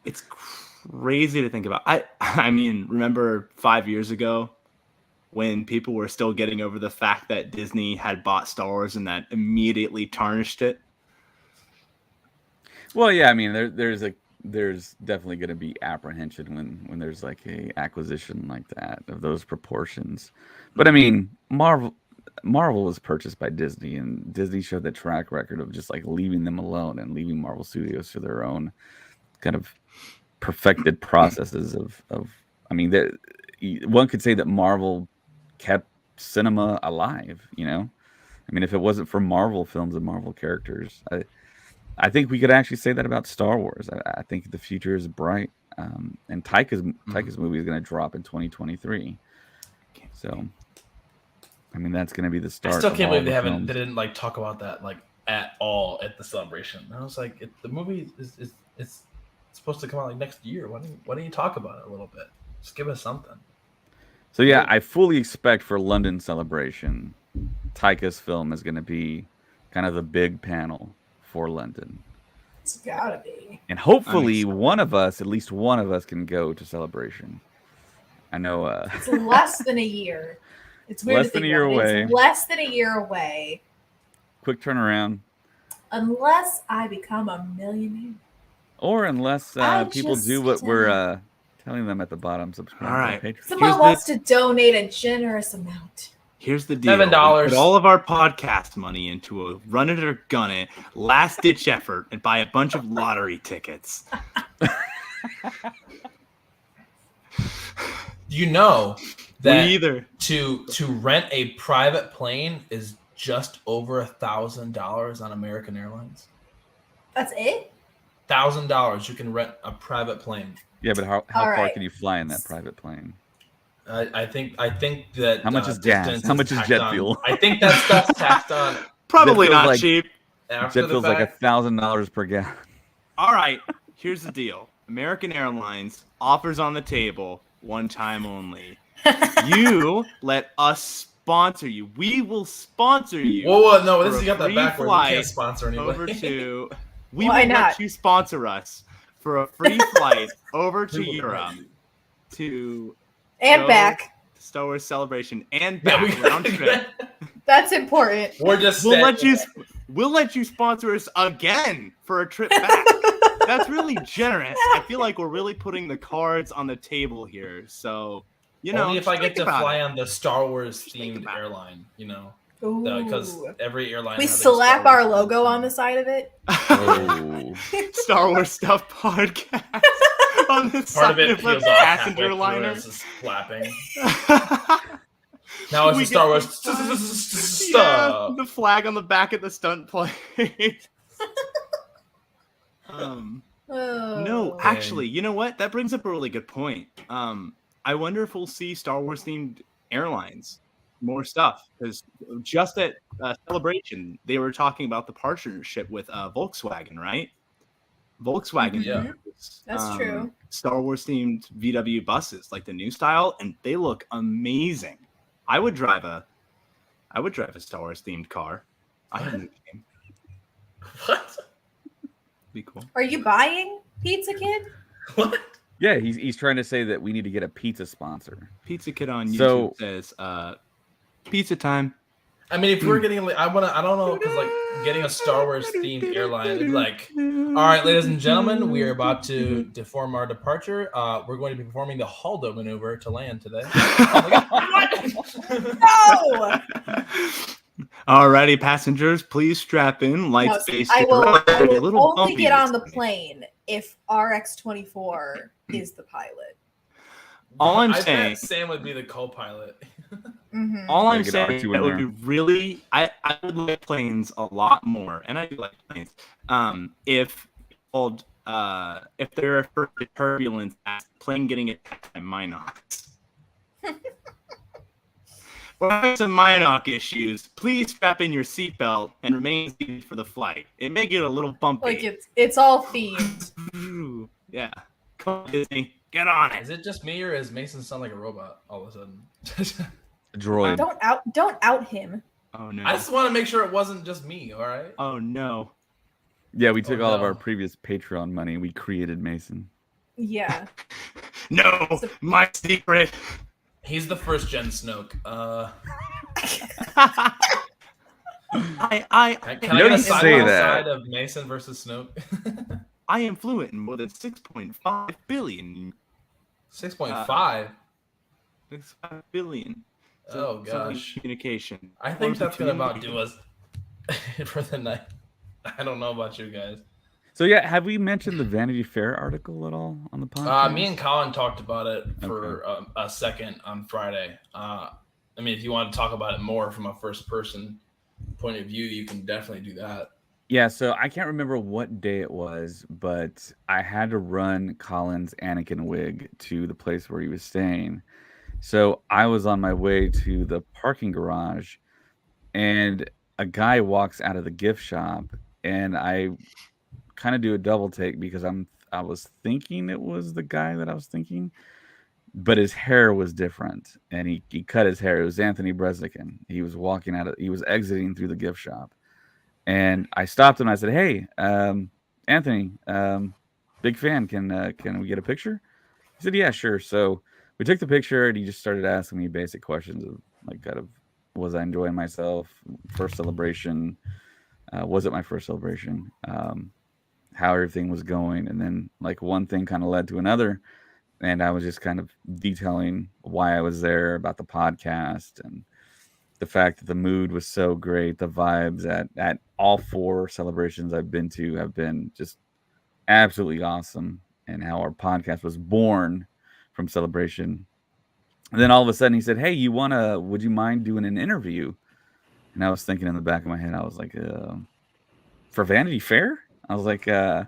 It's crazy to think about. I mean, remember 5 years ago when people were still getting over the fact that Disney had bought Star Wars and that immediately tarnished it? Well, yeah, I mean, there's definitely going to be apprehension when there's like a acquisition like that of those proportions. But I mean, Marvel was purchased by Disney, and Disney showed the track record of just like leaving them alone and leaving Marvel Studios to their own kind of perfected processes of I mean, one could say that Marvel kept cinema alive, you know? I mean, if it wasn't for Marvel films and Marvel characters, I think we could actually say that about Star Wars. I think the future is bright. And Taika's movie is going to drop in 2023. So, I mean, that's going to be the start. I still can't believe they didn't like talk about that like at all at the celebration. And I was like, the movie is supposed to come out like next year. Why don't you talk about it a little bit? Just give us something. So yeah, I fully expect for London Celebration, Taika's film is going to be kind of the big panel for London. It's gotta be. And hopefully at least one of us can go to Celebration. I know it's less than a year. It's weird less to think than a year away. It's less than a year away. Quick turnaround. Unless I become a millionaire. Or unless people do what we're telling them at the bottom. Subscribe. All right. To Patreon. Someone wants to donate a generous amount. Here's the deal. $7. Put all of our podcast money into a run it or gun it, last ditch effort, and buy a bunch of lottery tickets. You know that either. to rent a private plane is just over $1,000 on American Airlines. That's it? $1,000 you can rent a private plane. Yeah, but how far can you fly in that private plane? I think that how much is gas? How much is jet fuel? I think that stuff's taxed on. Probably not cheap. Jet fuel's like $1,000 per gallon. All right, here's the deal. American Airlines offers on the table, one time only. You let us sponsor you. We will sponsor you. Whoa, no, this you got that backwards. We can't sponsor anybody. Over to. We will let you sponsor us for a free flight over to Europe to And back. Star Wars Celebration and back round trip. That's important. We're just we'll let you sponsor us again for a trip back. That's really generous. I feel like we're really putting the cards on the table here. So, only if I get to fly it. on the Star Wars themed airline, because every airline we has slap our logo on the side of it. Oh. Star Wars Stuff podcast on the Part side of it of a peels off passenger halfway through liner. and it's just flapping. Now it's We a Star get Wars Yeah, stuff. the flag on the back of the stunt plane. No, actually, you know what? That brings up a really good point. I wonder if we'll see Star Wars themed airlines, more stuff, because just at Celebration they were talking about the partnership with Volkswagen, right? Volkswagen, Yeah. That's true. Star Wars themed VW buses, like the new style, and they look amazing. I would drive a Star Wars themed car. I have a game. What? Be cool. Are you buying Pizza Kid? What? Yeah, he's trying to say that we need to get a pizza sponsor. Pizza Kid on YouTube says, "Pizza time." I mean, if we're getting, I don't know, because like getting a Star Wars themed airline, it'd be like, all right, ladies and gentlemen, we are about to deform our departure. We're going to be performing the Haldo maneuver to land today. No. Alrighty, passengers, please strap in. Lights, space. I will only bumpy get on the this plane if RX-24 is the pilot. All I'm I saying- bet Sam would be the co-pilot. Mhm. All I'm Get saying R2 in that would there. be really, I would like planes a lot more, and I do like planes. If there are turbulence, plane getting attacked by Minox. Or having some Minox issues, please strap in your seatbelt and remain seated for the flight. It may get a little bumpy. Like it's all themed. Yeah. Come on, Disney. Get on Is it. it just me, or is Mason sound like a robot all of a sudden? Droid. Don't out him. Oh no. I just want to make sure it wasn't just me. All right. Oh no. Yeah, we took all of no. our previous Patreon money and we created Mason. Yeah. No, my secret. He's the first gen Snoke. I Can You I don't get a side say by that. side of Mason versus Snoke? I am fluent in more than 6.5 billion. 6.5. 6.5 billion. Oh gosh. Communication. I think that's gonna about do us for the night. I don't know about you guys. So yeah, have we mentioned the Vanity Fair article at all on the podcast? Me and Colin talked about it for a second on Friday. I mean, if you want to talk about it more from a first person point of view, you can definitely do that. Yeah, so I can't remember what day it was, but I had to run Colin's Anakin wig to the place where he was staying. So I was on my way to the parking garage, and a guy walks out of the gift shop, and I kind of do a double take because I was thinking it was the guy that I was thinking, but his hair was different, and he cut his hair. It was Anthony Brezikin. He was he was exiting through the gift shop. And I stopped him and I said, "Hey, Anthony, big fan. Can we get a picture?" He said, "Yeah, sure." So we took the picture, and he just started asking me basic questions of like, kind of, was I enjoying myself? First celebration? Was it my first celebration? How everything was going, and then like one thing kind of led to another, and I was just kind of detailing why I was there, about the podcast, and the fact that the mood was so great. The vibes at all 4 celebrations I've been to have been just absolutely awesome, and how our podcast was born from celebration. And then all of a sudden he said, "Hey, would you mind doing an interview?" And I was thinking in the back of my head, I was like, for Vanity Fair? I was like, yeah,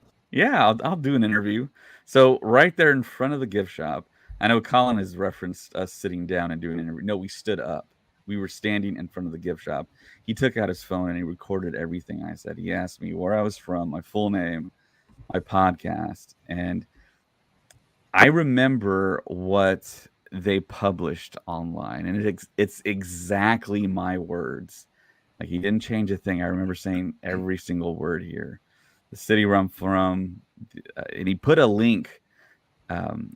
I'll do an interview. So right there in front of the gift shop, I know Colin has referenced us sitting down and doing an interview. No, we stood up. We were standing in front of the gift shop. He took out his phone and he recorded everything I said. He asked me where I was from, my full name, my podcast. And I remember what they published online, and it's exactly my words. Like, he didn't change a thing. I remember saying every single word here. The city where I'm from, and he put a link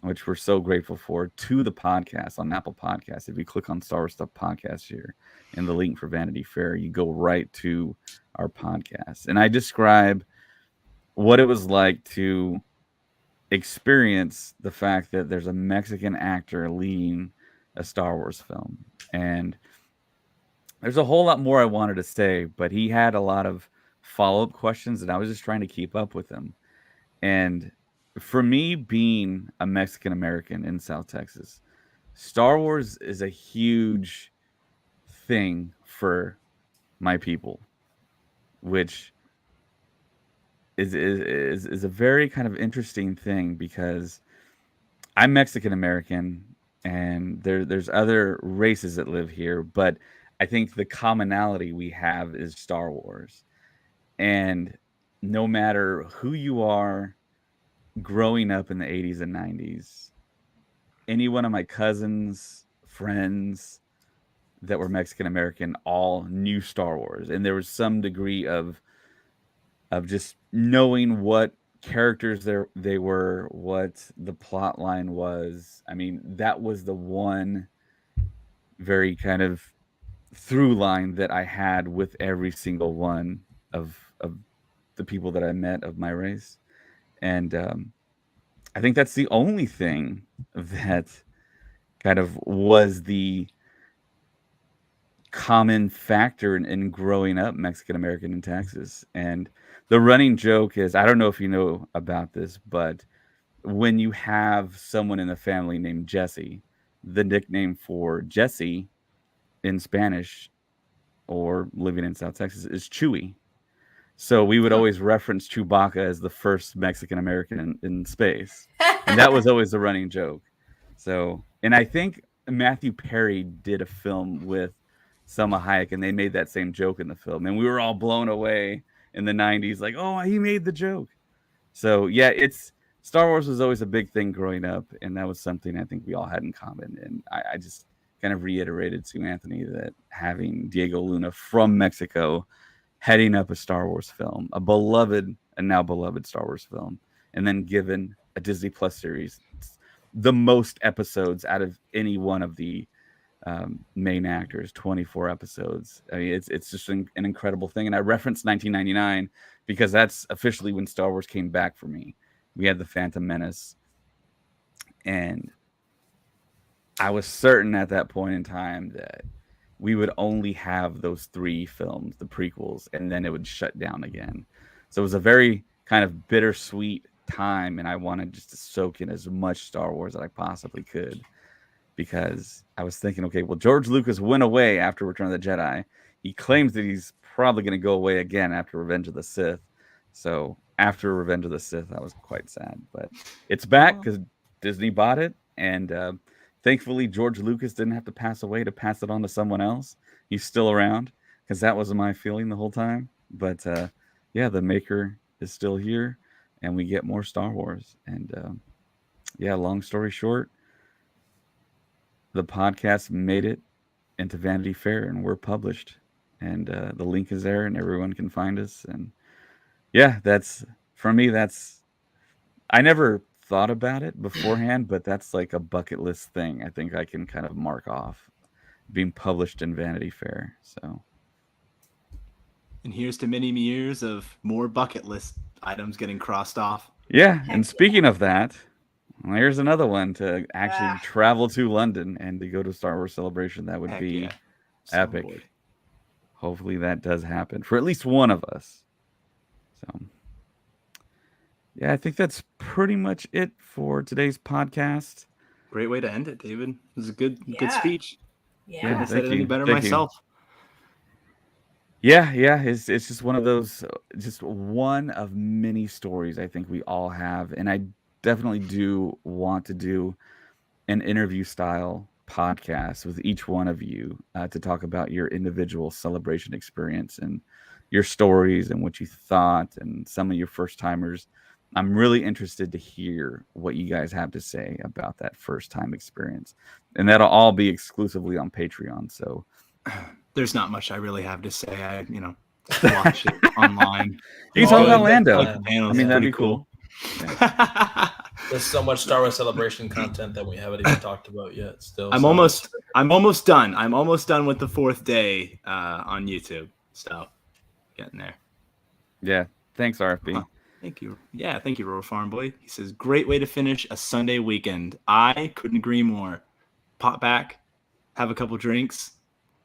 which we're so grateful for, to the podcast on Apple Podcasts. If you click on Star Wars Stuff Podcast here and the link for Vanity Fair, you go right to our podcast. And I describe what it was like to experience the fact that there's a Mexican actor leading a Star Wars film. And there's a whole lot more I wanted to say, but he had a lot of follow-up questions, and I was just trying to keep up with him. And for me, being a Mexican American in South Texas, Star Wars is a huge thing for my people, which is a very kind of interesting thing, because I'm Mexican American and there's other races that live here, but I think the commonality we have is Star Wars. And no matter who you are growing up in the 80s and 90s, any one of my cousins, friends that were Mexican American all knew Star Wars, and there was some degree of just knowing what characters they were, what the plot line was. I mean, that was the one very kind of through line that I had with every single one of the people that I met of my race. And I think that's the only thing that kind of was the common factor in growing up Mexican American in Texas. And the running joke is, I don't know if you know about this, but when you have someone in the family named Jesse, the nickname for Jesse in Spanish or living in South Texas is Chewy. So we would always reference Chewbacca as the first Mexican American in space. And that was always the running joke. So, and I think Matthew Perry did a film with Selma Hayek, and they made that same joke in the film. And we were all blown away in the 90s, like, oh, he made the joke. So, yeah, Star Wars was always a big thing growing up, and that was something I think we all had in common. And I just kind of reiterated to Anthony that having Diego Luna from Mexico heading up a Star Wars film, a beloved and now beloved Star Wars film, and then given a Disney Plus series, the most episodes out of any one of the main actors, 24 episodes. I mean, it's just an incredible thing. And I referenced 1999 because that's officially when Star Wars came back for me. We had The Phantom Menace, and I was certain at that point in time that we would only have those 3 films, the prequels, and then it would shut down again. So it was a very kind of bittersweet time, and I wanted just to soak in as much Star Wars that I possibly could, because I was thinking, okay, well, George Lucas went away after Return of the Jedi. He claims that he's probably going to go away again after Revenge of the Sith. So after Revenge of the Sith, I was quite sad, but it's back because Disney bought it, and thankfully, George Lucas didn't have to pass away to pass it on to someone else. He's still around, because that was my feeling the whole time. But yeah, the maker is still here, and we get more Star Wars. And yeah, long story short, the podcast made it into Vanity Fair, and we're published. And the link is there, and everyone can find us. And yeah, for me, I never thought about it beforehand, but that's like a bucket list thing I think I can kind of mark off, being published in Vanity Fair. So, and here's to many years of more bucket list items getting crossed off. Yeah, and speaking of that, well, here's another one to actually travel to London and to go to Star Wars Celebration. That would be epic. Boy. Hopefully that does happen for at least one of us. So yeah, I think that's pretty much it for today's podcast. Great way to end it, David. It was a good speech. Yeah. Couldn't have said it any better myself. Yeah, it's just one of those, just one of many stories I think we all have, and I definitely do want to do an interview style podcast with each one of you to talk about your individual celebration experience and your stories and what you thought and some of your first timers. I'm really interested to hear what you guys have to say about that first time experience. And that'll all be exclusively on Patreon. So there's not much I really have to say. I watch it online. You can talk about Lando. I mean, that'd be cool. Yeah. There's so much Star Wars Celebration content that we haven't even talked about yet. Still, I'm almost done. I'm almost done with the 4th day on YouTube. So, getting there. Yeah. Thanks, RFB. Thank you. Yeah, thank you, Roar Farm Boy. He says, great way to finish a Sunday weekend. I couldn't agree more. Pop back, have a couple drinks,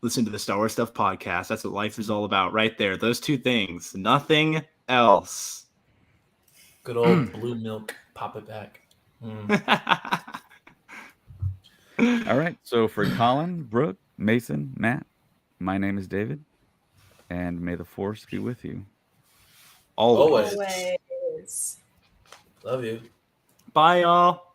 listen to the Star Wars Stuff podcast. That's what life is all about right there. Those 2 things. Nothing else. Good old blue milk. Pop it back. All right. So for Colin, Brooke, Mason, Matt, my name is David, and may the Force be with you. Always. Always. Love you. Bye, y'all.